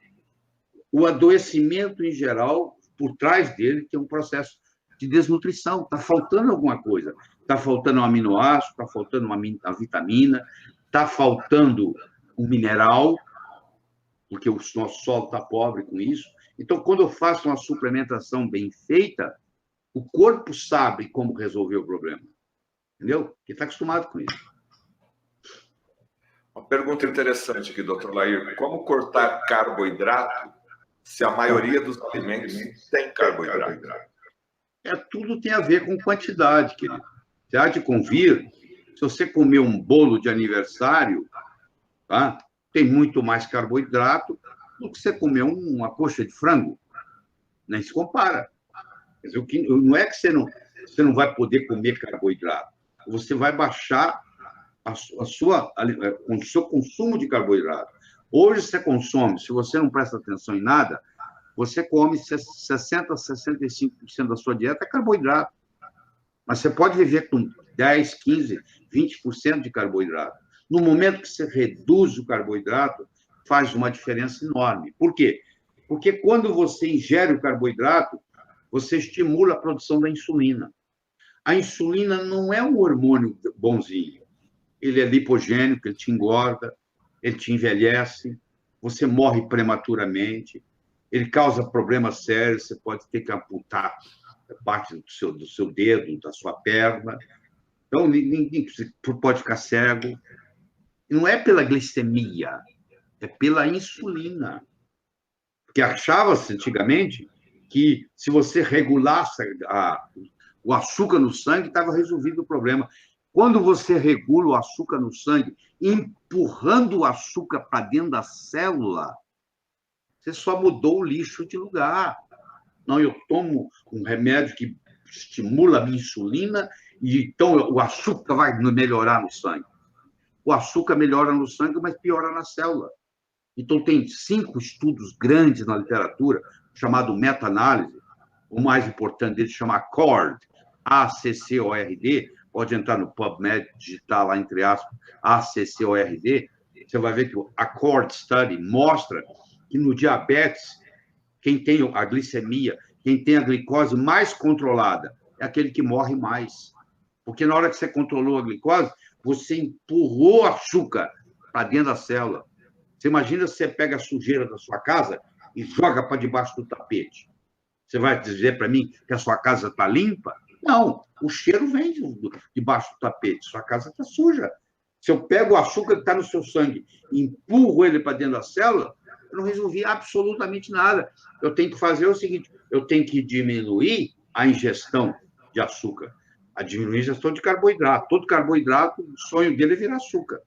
o adoecimento em geral, por trás dele, tem um processo de desnutrição, está faltando alguma coisa. Está faltando um aminoácido, está faltando uma vitamina, está faltando um mineral, porque o nosso solo está pobre com isso. Então, quando eu faço uma suplementação bem feita, o corpo sabe como resolver o problema. Entendeu? Porque está acostumado com isso. Uma pergunta interessante aqui, doutor Lair. Como cortar carboidrato se a maioria dos alimentos tem carboidrato? Tudo tem a ver com quantidade, querido. Você há de convir, se você comer um bolo de aniversário, tá? Tem muito mais carboidrato do que você comer uma coxa de frango. Nem se compara. Quer dizer, não é que você não vai poder comer carboidrato. Você vai baixar o seu consumo de carboidrato. Hoje você consome, se você não presta atenção em nada, você come 60% a 65% da sua dieta é carboidrato. Mas você pode viver com 10, 15, 20% de carboidrato. No momento que você reduz o carboidrato, faz uma diferença enorme. Por quê? Porque quando você ingere o carboidrato, você estimula a produção da insulina. A insulina não é um hormônio bonzinho. Ele é lipogênico, ele te engorda, ele te envelhece, você morre prematuramente, ele causa problemas sérios, você pode ter que amputar parte do seu dedo, da sua perna. Então, ninguém pode ficar cego. Não é pela glicemia, é pela insulina. Porque achava-se antigamente que se você regulasse o açúcar no sangue, estava resolvido o problema. Quando você regula o açúcar no sangue, empurrando o açúcar para dentro da célula, você só mudou o lixo de lugar. Não, eu tomo um remédio que estimula a minha insulina e então o açúcar vai melhorar no sangue. O açúcar melhora no sangue, mas piora na célula. Então, tem 5 estudos grandes na literatura, chamado meta-análise. O mais importante deles chama ACCORD, ACCORD. Pode entrar no PubMed, digitar lá, entre aspas, ACCORD. Você vai ver que o ACCORD Study mostra que no diabetes, quem tem a glicemia, quem tem a glicose mais controlada, é aquele que morre mais. Porque na hora que você controlou a glicose, você empurrou açúcar para dentro da célula. Você imagina se você pega a sujeira da sua casa e joga para debaixo do tapete. Você vai dizer para mim que a sua casa está limpa? Não, o cheiro vem debaixo do tapete. Sua casa está suja. Se eu pego o açúcar que está no seu sangue e empurro ele para dentro da célula, eu não resolvi absolutamente nada. Eu tenho que fazer o seguinte, eu tenho que diminuir a ingestão de açúcar, a diminuir a ingestão de carboidrato. Todo carboidrato, o sonho dele é virar açúcar.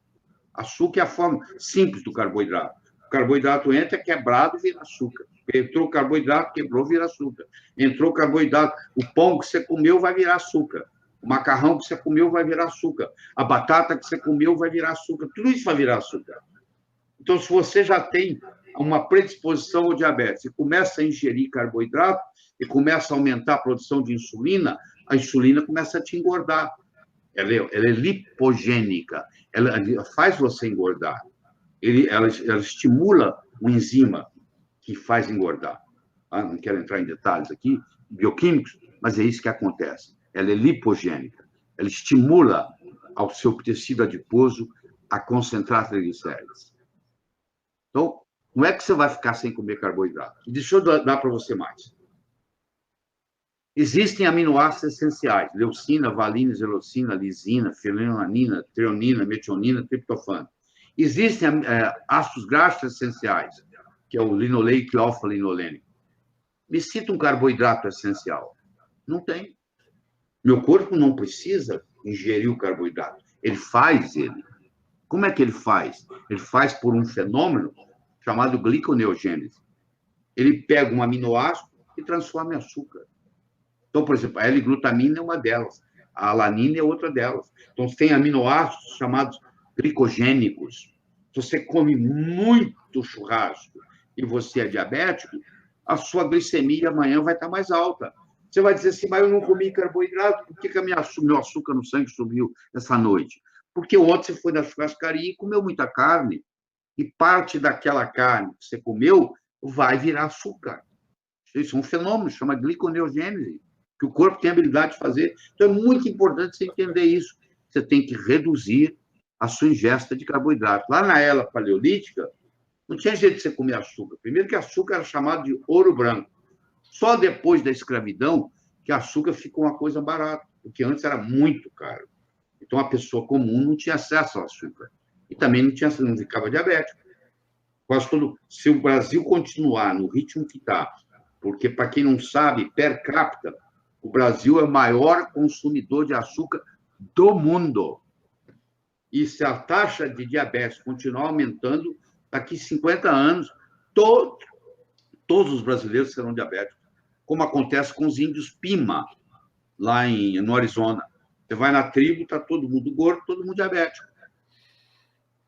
Açúcar é a forma simples do carboidrato. O carboidrato entra, é quebrado, vira açúcar. Entrou o carboidrato, quebrou, vira açúcar. Entrou o carboidrato, o pão que você comeu vai virar açúcar. O macarrão que você comeu vai virar açúcar. A batata que você comeu vai virar açúcar. Tudo isso vai virar açúcar. Então, se você já tem uma predisposição ao diabetes e começa a ingerir carboidrato e começa a aumentar a produção de insulina, a insulina começa a te engordar. Ela é lipogênica, ela faz você engordar. Ela estimula o enzima que faz engordar. Não quero entrar em detalhes aqui, bioquímicos, mas é isso que acontece. Ela é lipogênica, ela estimula ao seu tecido adiposo a concentrar triglicéridos. Então, não é que você vai ficar sem comer carboidrato. Deixa eu dar para você mais. Existem aminoácidos essenciais, leucina, valina, isoleucina, lisina, fenilalanina, treonina, metionina, triptofano. Existem ácidos graxos essenciais, que é o linoleico e alfa-linolênico. Me cita um carboidrato essencial. Não tem. Meu corpo não precisa ingerir o carboidrato. Ele faz ele. Como é que ele faz? Ele faz por um fenômeno chamado gliconeogênese. Ele pega um aminoácido e transforma em açúcar. Então, por exemplo, a L-glutamina é uma delas, a alanina é outra delas. Então, tem aminoácidos chamados glicogênicos. Se você come muito churrasco e você é diabético, a sua glicemia amanhã vai estar mais alta. Você vai dizer assim, mas eu não comi carboidrato, por que meu açúcar no sangue subiu essa noite? Porque ontem você foi na churrascaria e comeu muita carne, e parte daquela carne que você comeu vai virar açúcar. Isso é um fenômeno, chama gliconeogênese, que o corpo tem a habilidade de fazer. Então, é muito importante você entender isso. Você tem que reduzir a sua ingesta de carboidrato. Lá na era paleolítica, não tinha jeito de você comer açúcar. Primeiro que açúcar era chamado de ouro branco. Só depois da escravidão que açúcar ficou uma coisa barata, porque antes era muito caro. Então, a pessoa comum não tinha acesso ao açúcar. E também não ficava diabético. Quase todo, se o Brasil continuar no ritmo que está, porque, para quem não sabe, per capita, o Brasil é o maior consumidor de açúcar do mundo. E se a taxa de diabetes continuar aumentando, daqui a 50 anos, todos os brasileiros serão diabéticos, como acontece com os índios Pima, lá no Arizona. Você vai na tribo, está todo mundo gordo, todo mundo diabético.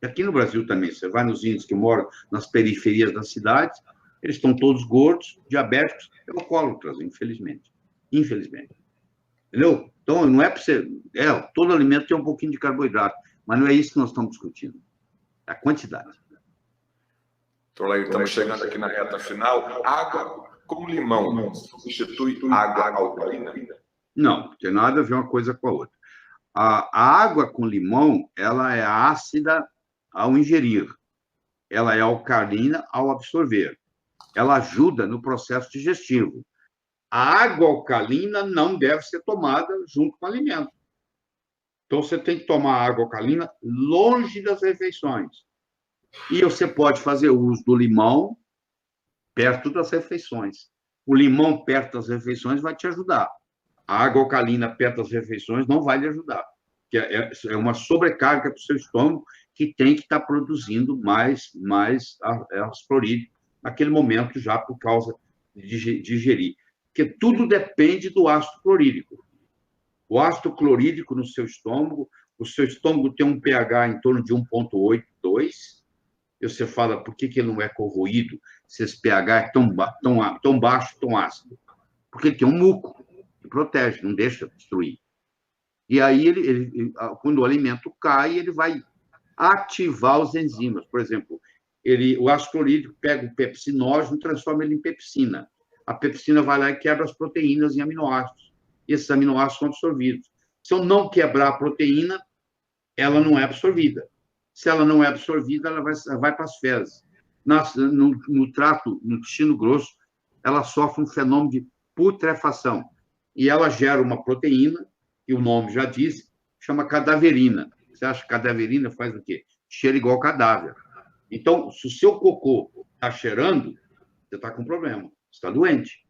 E aqui no Brasil também, você vai nos índios que moram nas periferias das cidades, eles estão todos gordos, diabéticos, alcoólatras, infelizmente. Infelizmente. Entendeu? Então, não é para você... todo alimento tem um pouquinho de carboidrato, mas não é isso que nós estamos discutindo. É a quantidade. Doutor Lair, estamos chegando aqui na reta final. Água com limão substitui água alcalina? Não, não tem nada a ver uma coisa com a outra. A água com limão, ela é ácida ao ingerir. Ela é alcalina ao absorver. Ela ajuda no processo digestivo. A água alcalina não deve ser tomada junto com o alimento. Então, você tem que tomar água alcalina longe das refeições. E você pode fazer uso do limão perto das refeições. O limão perto das refeições vai te ajudar. A água alcalina perto das refeições não vai lhe ajudar. Porque é uma sobrecarga para o seu estômago que tem que estar produzindo mais ácido clorídrico naquele momento já por causa de digerir. Porque tudo depende do ácido clorídrico. O ácido clorídrico no seu estômago, o seu estômago tem um pH em torno de 1,82. E você fala, por que ele não é corroído se esse pH é tão baixo, tão ácido? Porque ele tem um muco que protege, não deixa destruir. E aí, quando o alimento cai, ele vai ativar os enzimas. Por exemplo, o ácido clorídrico pega o pepsinógeno e transforma ele em pepsina. A pepsina vai lá e quebra as proteínas em aminoácidos. E esses aminoácidos são absorvidos. Se eu não quebrar a proteína, ela não é absorvida. Se ela não é absorvida, ela vai para as fezes. No trato, no intestino grosso, ela sofre um fenômeno de putrefação. E ela gera uma proteína, que o nome já diz, chama cadaverina. Você acha que cadaverina faz o quê? Cheira igual cadáver. Então, se o seu cocô está cheirando, você está com problema, você está doente.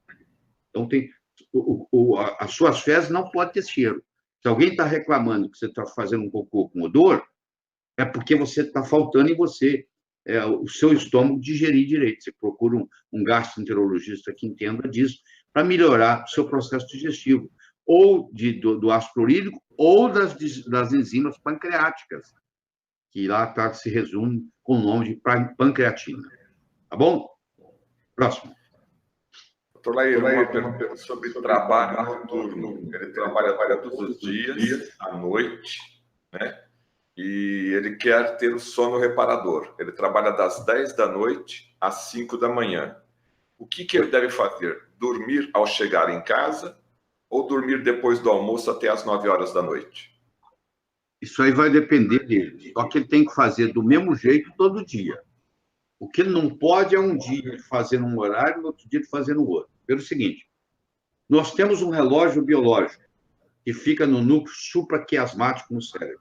Então, as suas fezes não podem ter cheiro. Se alguém está reclamando que você está fazendo um cocô com odor, é porque você está faltando em você o seu estômago digerir direito. Você procura um gastroenterologista que entenda disso para melhorar o seu processo digestivo, ou do ácido clorídrico, ou das enzimas pancreáticas, que lá se resume com o nome de pancreatina. Tá bom? Próximo. Doutor Lair, uma pergunta sobre trabalho noturno. Ele trabalha todos os dias, à noite, né? E ele quer ter o sono reparador. Ele trabalha das 10 da noite às 5 da manhã. O que ele deve fazer? Dormir ao chegar em casa ou dormir depois do almoço até às 9 horas da noite? Isso aí vai depender dele. Só que ele tem que fazer do mesmo jeito todo dia. O que ele não pode é um dia ele fazer num horário e no outro dia ele fazer no outro. Pelo seguinte, nós temos um relógio biológico que fica no núcleo supraquiasmático no cérebro.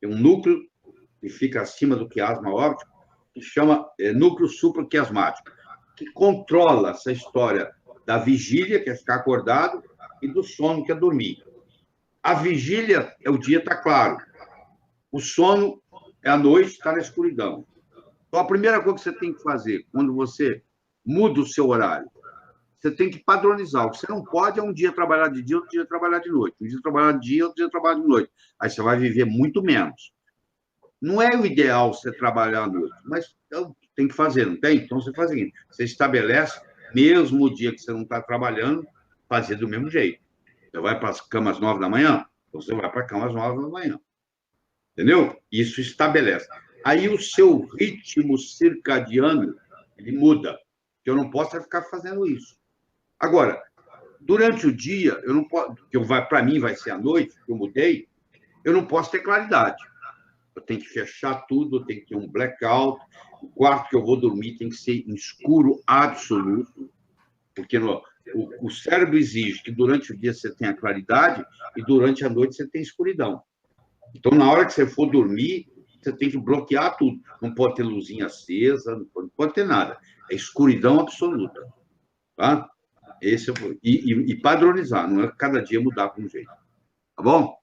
Tem um núcleo que fica acima do quiasma óptico, que chama núcleo supraquiasmático, que controla essa história da vigília, que é ficar acordado, e do sono, que é dormir. A vigília é o dia está claro. O sono é a noite, está na escuridão. Então, a primeira coisa que você tem que fazer, quando você muda o seu horário, você tem que padronizar. O que você não pode é um dia trabalhar de dia, outro dia trabalhar de noite. Um dia trabalhar de dia, outro dia trabalhar de noite. Aí você vai viver muito menos. Não é o ideal você trabalhar à noite, mas tem que fazer, não tem? Então, você faz o seguinte, você estabelece, mesmo o dia que você não está trabalhando, fazer do mesmo jeito. Você vai para as camas às 9 da manhã, você vai para a cama às 9 da manhã. Entendeu? Isso estabelece. Aí o seu ritmo circadiano, ele muda. Eu não posso ficar fazendo isso. Agora, Durante o dia, eu não posso, para mim vai ser à noite, que eu mudei, eu não posso ter claridade. Eu tenho que fechar tudo, eu tenho que ter um blackout. O quarto que eu vou dormir tem que ser em escuro absoluto, porque o cérebro exige que durante o dia você tenha claridade e durante a noite você tenha escuridão. Então, na hora que você for dormir, você tem que bloquear tudo. Não pode ter luzinha acesa, não pode ter nada. É escuridão absoluta. Tá? E padronizar, não é cada dia mudar para um jeito. Tá bom?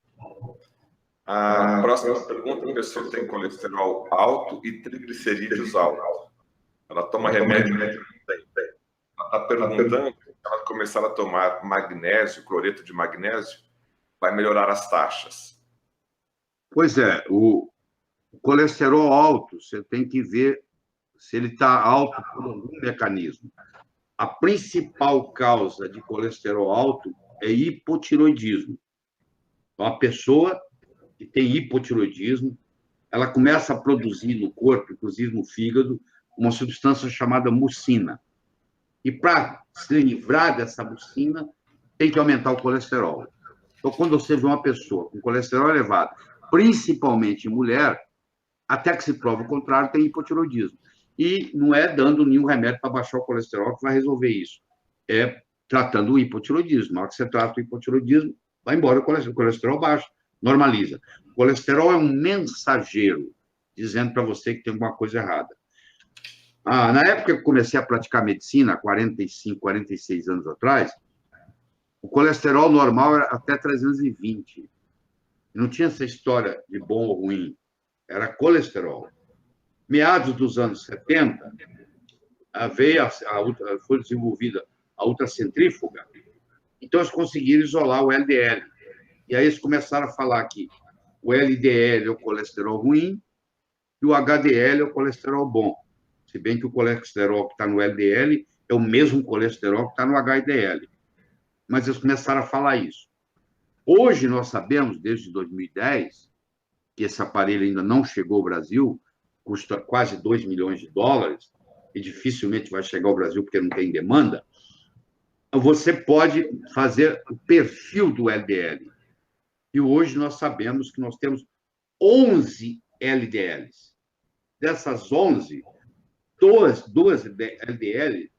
A próxima pergunta: a pessoa tem colesterol alto e triglicerídeos altos. Ela toma remédio? Tem. Ela está perguntando se ela começar a tomar magnésio, cloreto de magnésio, vai melhorar as taxas. Pois é, o colesterol alto, você tem que ver se ele está alto por algum mecanismo. A principal causa de colesterol alto é hipotiroidismo. Então, a pessoa que tem hipotiroidismo, ela começa a produzir no corpo, inclusive no fígado, uma substância chamada mucina. E para se livrar dessa mucina, tem que aumentar o colesterol. Então, quando você vê uma pessoa com colesterol elevado, principalmente mulher, até que se prove o contrário, tem hipotiroidismo. E não é dando nenhum remédio para baixar o colesterol que vai resolver isso. É tratando o hipotiroidismo. Na hora que você trata o hipotiroidismo, vai embora o colesterol baixo, normaliza. O colesterol é um mensageiro, dizendo para você que tem alguma coisa errada. Na época que eu comecei a praticar medicina, 45, 46 anos atrás, o colesterol normal era até 320. Não tinha essa história de bom ou ruim. Era colesterol. Meados dos anos 70, foi desenvolvida a ultracentrífuga, então eles conseguiram isolar o LDL. E aí eles começaram a falar que o LDL é o colesterol ruim e o HDL é o colesterol bom. Se bem que o colesterol que está no LDL é o mesmo colesterol que está no HDL. Mas eles começaram a falar isso. Hoje nós sabemos, desde 2010, que esse aparelho ainda não chegou ao Brasil, custa quase 2 milhões de dólares, e dificilmente vai chegar ao Brasil porque não tem demanda. Você pode fazer o perfil do LDL. E hoje nós sabemos que nós temos 11 LDLs. Dessas 11, duas LDL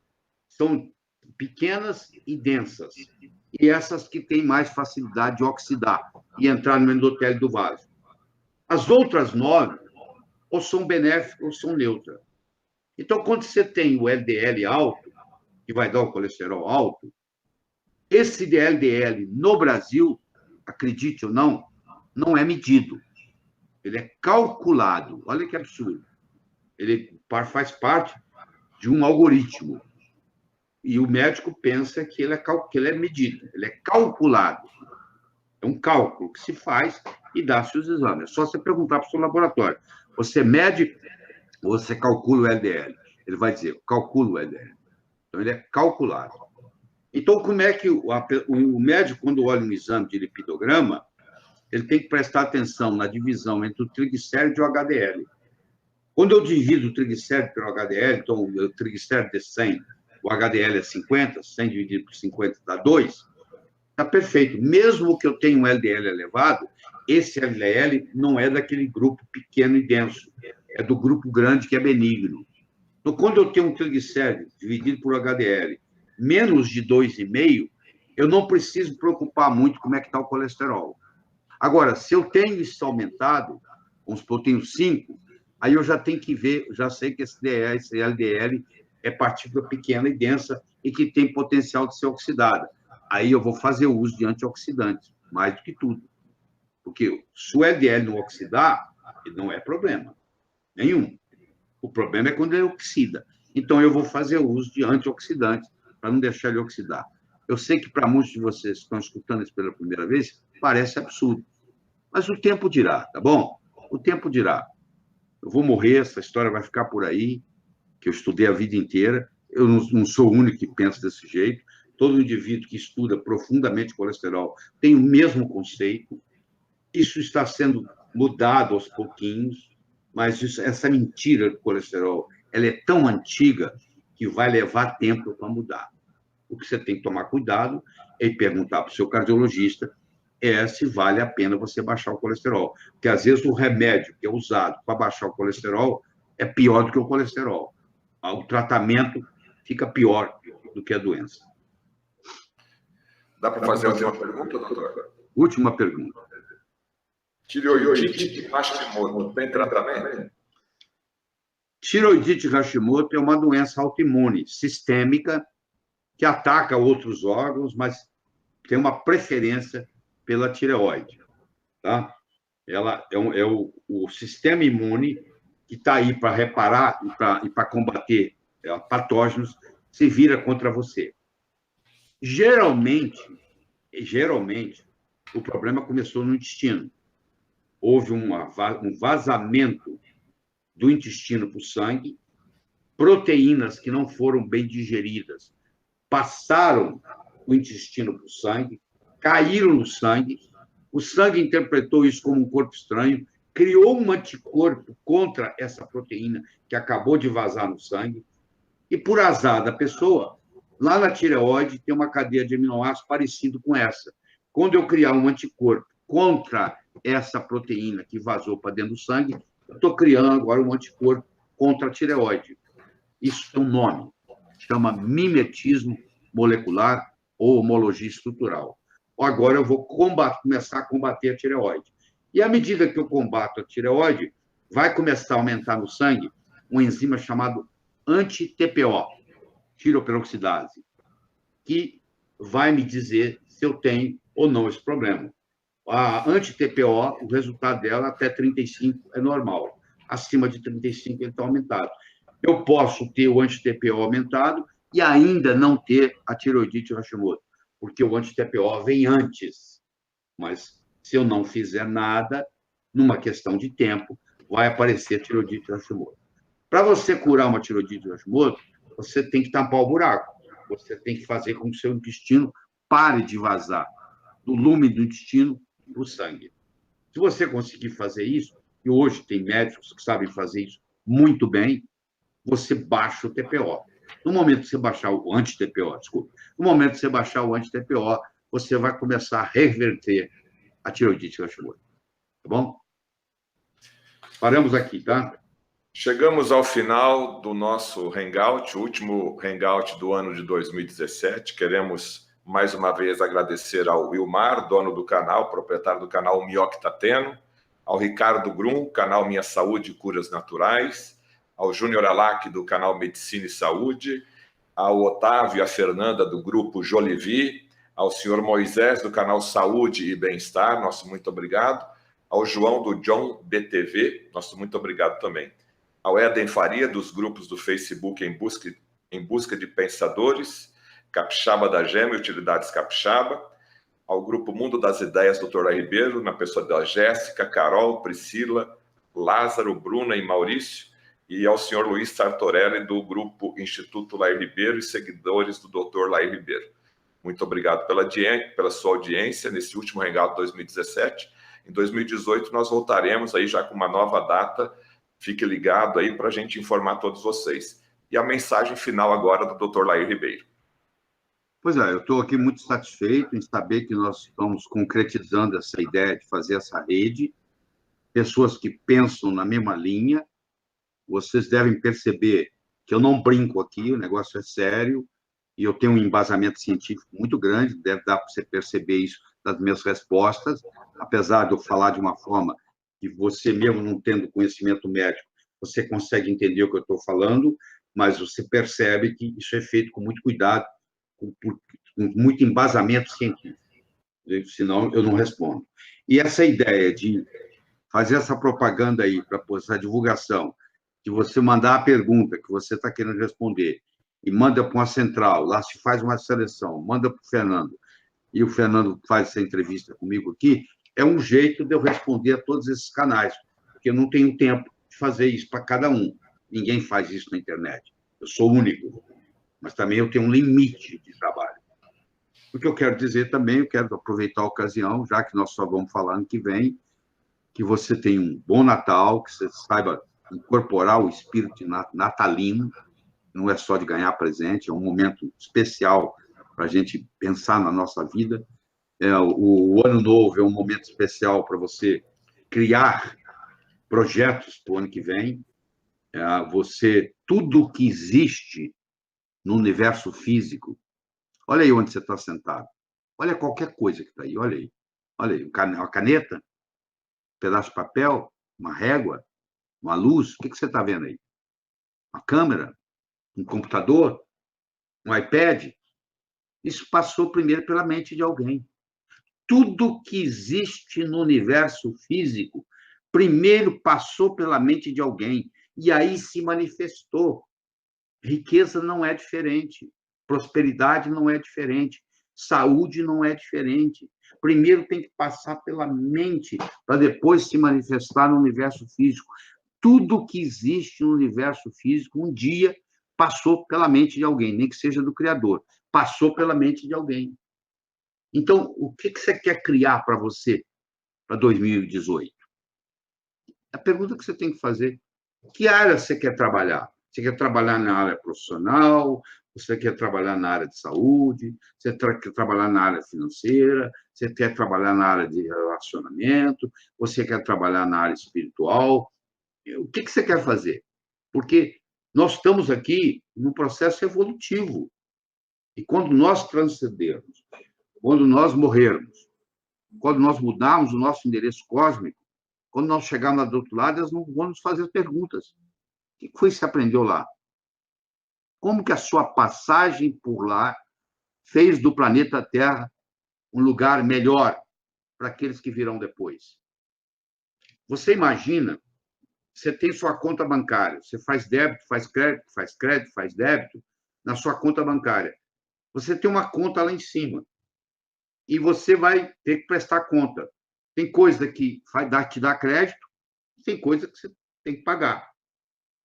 são pequenas e densas. E essas que têm mais facilidade de oxidar e entrar no endotélio do vaso. As outras 9 ou são benéficas ou são neutras. Então, quando você tem o LDL alto, que vai dar o colesterol alto, esse LDL no Brasil, acredite ou não, não é medido. Ele é calculado. Olha que absurdo. Ele faz parte de um algoritmo. E o médico pensa que ele é medido. Ele é calculado. É um cálculo que se faz e dá-se os exames. É só você perguntar para o seu laboratório. Você mede ou você calcula o LDL? Ele vai dizer, calculo o LDL. Então, ele é calculado. Então, como é que o médico, quando olha um exame de lipidograma, ele tem que prestar atenção na divisão entre o triglicérido e o HDL. Quando eu divido o triglicérido pelo HDL, então o triglicérido é 100, o HDL é 50, 100 dividido por 50 dá 2, está perfeito. Mesmo que eu tenha um LDL elevado, esse LDL não é daquele grupo pequeno e denso, é do grupo grande que é benigno. Então, quando eu tenho um triglicérido dividido por HDL menos de 2,5, eu não preciso preocupar muito como é que está o colesterol. Agora, se eu tenho isso aumentado, vamos supor, eu tenho 5, aí eu já tenho que ver, já sei que esse LDL é partícula pequena e densa e que tem potencial de ser oxidada. Aí eu vou fazer o uso de antioxidantes, mais do que tudo. Porque se o LDL não oxidar, não é problema nenhum. O problema é quando ele oxida. Então, eu vou fazer o uso de antioxidantes para não deixar ele oxidar. Eu sei que para muitos de vocês que estão escutando isso pela primeira vez, parece absurdo. Mas o tempo dirá, tá bom? O tempo dirá. Eu vou morrer, essa história vai ficar por aí, que eu estudei a vida inteira. Eu não sou o único que pensa desse jeito. Todo indivíduo que estuda profundamente colesterol tem o mesmo conceito. Isso está sendo mudado aos pouquinhos, mas essa mentira do colesterol, ela é tão antiga que vai levar tempo para mudar. O que você tem que tomar cuidado e perguntar para o seu cardiologista se vale a pena você baixar o colesterol. Porque, às vezes, o remédio que é usado para baixar o colesterol é pior do que o colesterol. O tratamento fica pior do que a doença. Dá para fazer a última pergunta, doutor? Última pergunta. Tireoidite de Hashimoto tem tratamento? Tireoidite Hashimoto é uma doença autoimune sistêmica que ataca outros órgãos, mas tem uma preferência pela tireoide. Tá? Ela é o sistema imune que está aí para reparar e para combater patógenos, se vira contra você. Geralmente, o problema começou no intestino. Houve um vazamento do intestino para o sangue, proteínas que não foram bem digeridas passaram o intestino para o sangue, caíram no sangue, o sangue interpretou isso como um corpo estranho, criou um anticorpo contra essa proteína que acabou de vazar no sangue, e por azar da pessoa, lá na tireoide tem uma cadeia de aminoácidos parecido com essa. Quando eu criar um anticorpo contra essa proteína que vazou para dentro do sangue, eu estou criando agora um anticorpo contra a tireoide. Isso tem um nome, chama mimetismo molecular ou homologia estrutural. Agora eu vou começar a combater a tireoide. E à medida que eu combato a tireoide, vai começar a aumentar no sangue uma enzima chamada anti-TPO, tiroperoxidase, que vai me dizer se eu tenho ou não esse problema. A anti-TPO, o resultado dela até 35 é normal. Acima de 35 ele está aumentado. Eu posso ter o anti-TPO aumentado e ainda não ter a tireoidite Hashimoto, porque o anti-TPO vem antes. Mas se eu não fizer nada, numa questão de tempo, vai aparecer a tireoidite Hashimoto. Para você curar uma tireoidite Hashimoto, você tem que tampar o buraco. Você tem que fazer com que o seu intestino pare de vazar do lume do intestino para o sangue. Se você conseguir fazer isso, e hoje tem médicos que sabem fazer isso muito bem, você baixa o TPO. No momento que você baixar o anti-TPO, no momento que você baixar o anti-TPO, você vai começar a reverter a tireoidite Hashimoto. Tá bom? Paramos aqui, tá? Chegamos ao final do nosso Hangout, o último Hangout do ano de 2017. Queremos, mais uma vez, agradecer ao Wilmar, dono do canal, proprietário do canal Mioc Tateno, ao Ricardo Grum, canal Minha Saúde e Curas Naturais, ao Júnior Alac, do canal Medicina e Saúde, ao Otávio e a Fernanda, do grupo Jolivi, ao senhor Moisés, do canal Saúde e Bem-Estar, nosso muito obrigado, ao João, do John BTV, nosso muito obrigado também, ao Éden Faria, dos grupos do Facebook Em Busca de Pensadores, Capixaba da Gema e Utilidades Capixaba, ao grupo Mundo das Ideias, Dr. Lai Ribeiro, na pessoa da Jéssica, Carol, Priscila, Lázaro, Bruna e Maurício, e ao senhor Luiz Sartorelli, do grupo Instituto Lai Ribeiro e seguidores do Dr. Lai Ribeiro. Muito obrigado pela sua audiência nesse último Hangout 2017. Em 2018 nós voltaremos aí já com uma nova data. Fique ligado aí para a gente informar todos vocês. E a mensagem final agora do Dr. Lai Ribeiro. Pois é, eu estou aqui muito satisfeito em saber que nós estamos concretizando essa ideia de fazer essa rede, pessoas que pensam na mesma linha. Vocês devem perceber que eu não brinco aqui, o negócio é sério, e eu tenho um embasamento científico muito grande, deve dar para você perceber isso das minhas respostas, apesar de eu falar de uma forma que você, mesmo não tendo conhecimento médico, você consegue entender o que eu estou falando, mas você percebe que isso é feito com muito cuidado, com muito embasamento científico, senão eu não respondo. E essa ideia de fazer essa propaganda aí, para essa divulgação, de você mandar a pergunta que você está querendo responder e manda para uma central, lá se faz uma seleção, manda para o Fernando, e o Fernando faz essa entrevista comigo aqui, é um jeito de eu responder a todos esses canais, porque eu não tenho tempo de fazer isso para cada um. Ninguém faz isso na internet. Eu sou único, mas também eu tenho um limite de trabalho. O que eu quero dizer também, eu quero aproveitar a ocasião, já que nós só vamos falar ano que vem, que você tenha um bom Natal, que você saiba incorporar o espírito natalino, não é só de ganhar presente, é um momento especial para a gente pensar na nossa vida. O Ano Novo é um momento especial para você criar projetos para o ano que vem. Tudo que existe no universo físico, olha aí onde você está sentado, olha qualquer coisa que está aí, olha aí, uma caneta, um pedaço de papel, uma régua, uma luz, o que você está vendo aí? Uma câmera, um computador, um iPad? Isso passou primeiro pela mente de alguém. Tudo que existe no universo físico primeiro passou pela mente de alguém e aí se manifestou. Riqueza não é diferente, prosperidade não é diferente, saúde não é diferente. Primeiro tem que passar pela mente para depois se manifestar no universo físico. Tudo que existe no universo físico um dia passou pela mente de alguém, nem que seja do Criador, passou pela mente de alguém. Então, o que você quer criar para você para 2018? A pergunta que você tem que fazer: que área você quer trabalhar? Você quer trabalhar na área profissional? Você quer trabalhar na área de saúde? Você quer trabalhar na área financeira? Você quer trabalhar na área de relacionamento? Você quer trabalhar na área espiritual? O que você quer fazer? Porque nós estamos aqui num processo evolutivo. E quando nós transcendermos, quando nós morrermos, quando nós mudarmos o nosso endereço cósmico, quando nós chegarmos do outro lado, eles não vão nos fazer perguntas. O que foi que você aprendeu lá? Como que a sua passagem por lá fez do planeta Terra um lugar melhor para aqueles que virão depois? Você imagina, você tem sua conta bancária, você faz débito, faz crédito, faz débito na sua conta bancária. Você tem uma conta lá em cima e você vai ter que prestar conta. Tem coisa que te dá crédito, tem coisa que você tem que pagar.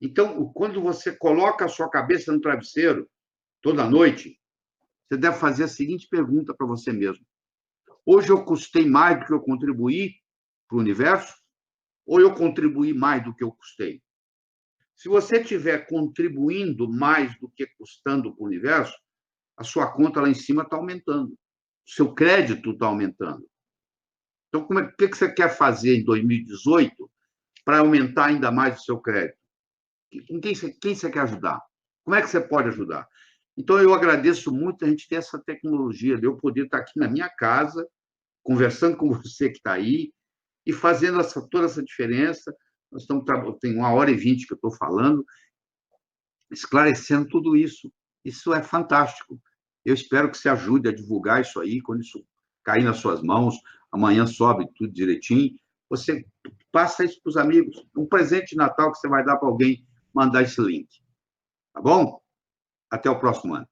Então, quando você coloca a sua cabeça no travesseiro toda noite, você deve fazer a seguinte pergunta para você mesmo: hoje eu custei mais do que eu contribuí para o universo? Ou eu contribuí mais do que eu custei? Se você estiver contribuindo mais do que custando para o universo, a sua conta lá em cima está aumentando. O seu crédito está aumentando. Então, o que você quer fazer em 2018 para aumentar ainda mais o seu crédito? Quem você quer ajudar? Como é que você pode ajudar? Então, eu agradeço muito a gente ter essa tecnologia, de eu poder estar aqui na minha casa, conversando com você que está aí, e fazendo toda essa diferença. Tem 1h20 que eu estou falando, esclarecendo tudo isso. Isso é fantástico. Eu espero que você ajude a divulgar isso aí, quando isso cair nas suas mãos, amanhã sobe tudo direitinho, você passa isso para os amigos. Um presente de Natal que você vai dar para alguém, mandar esse link. Tá bom? Até o próximo ano.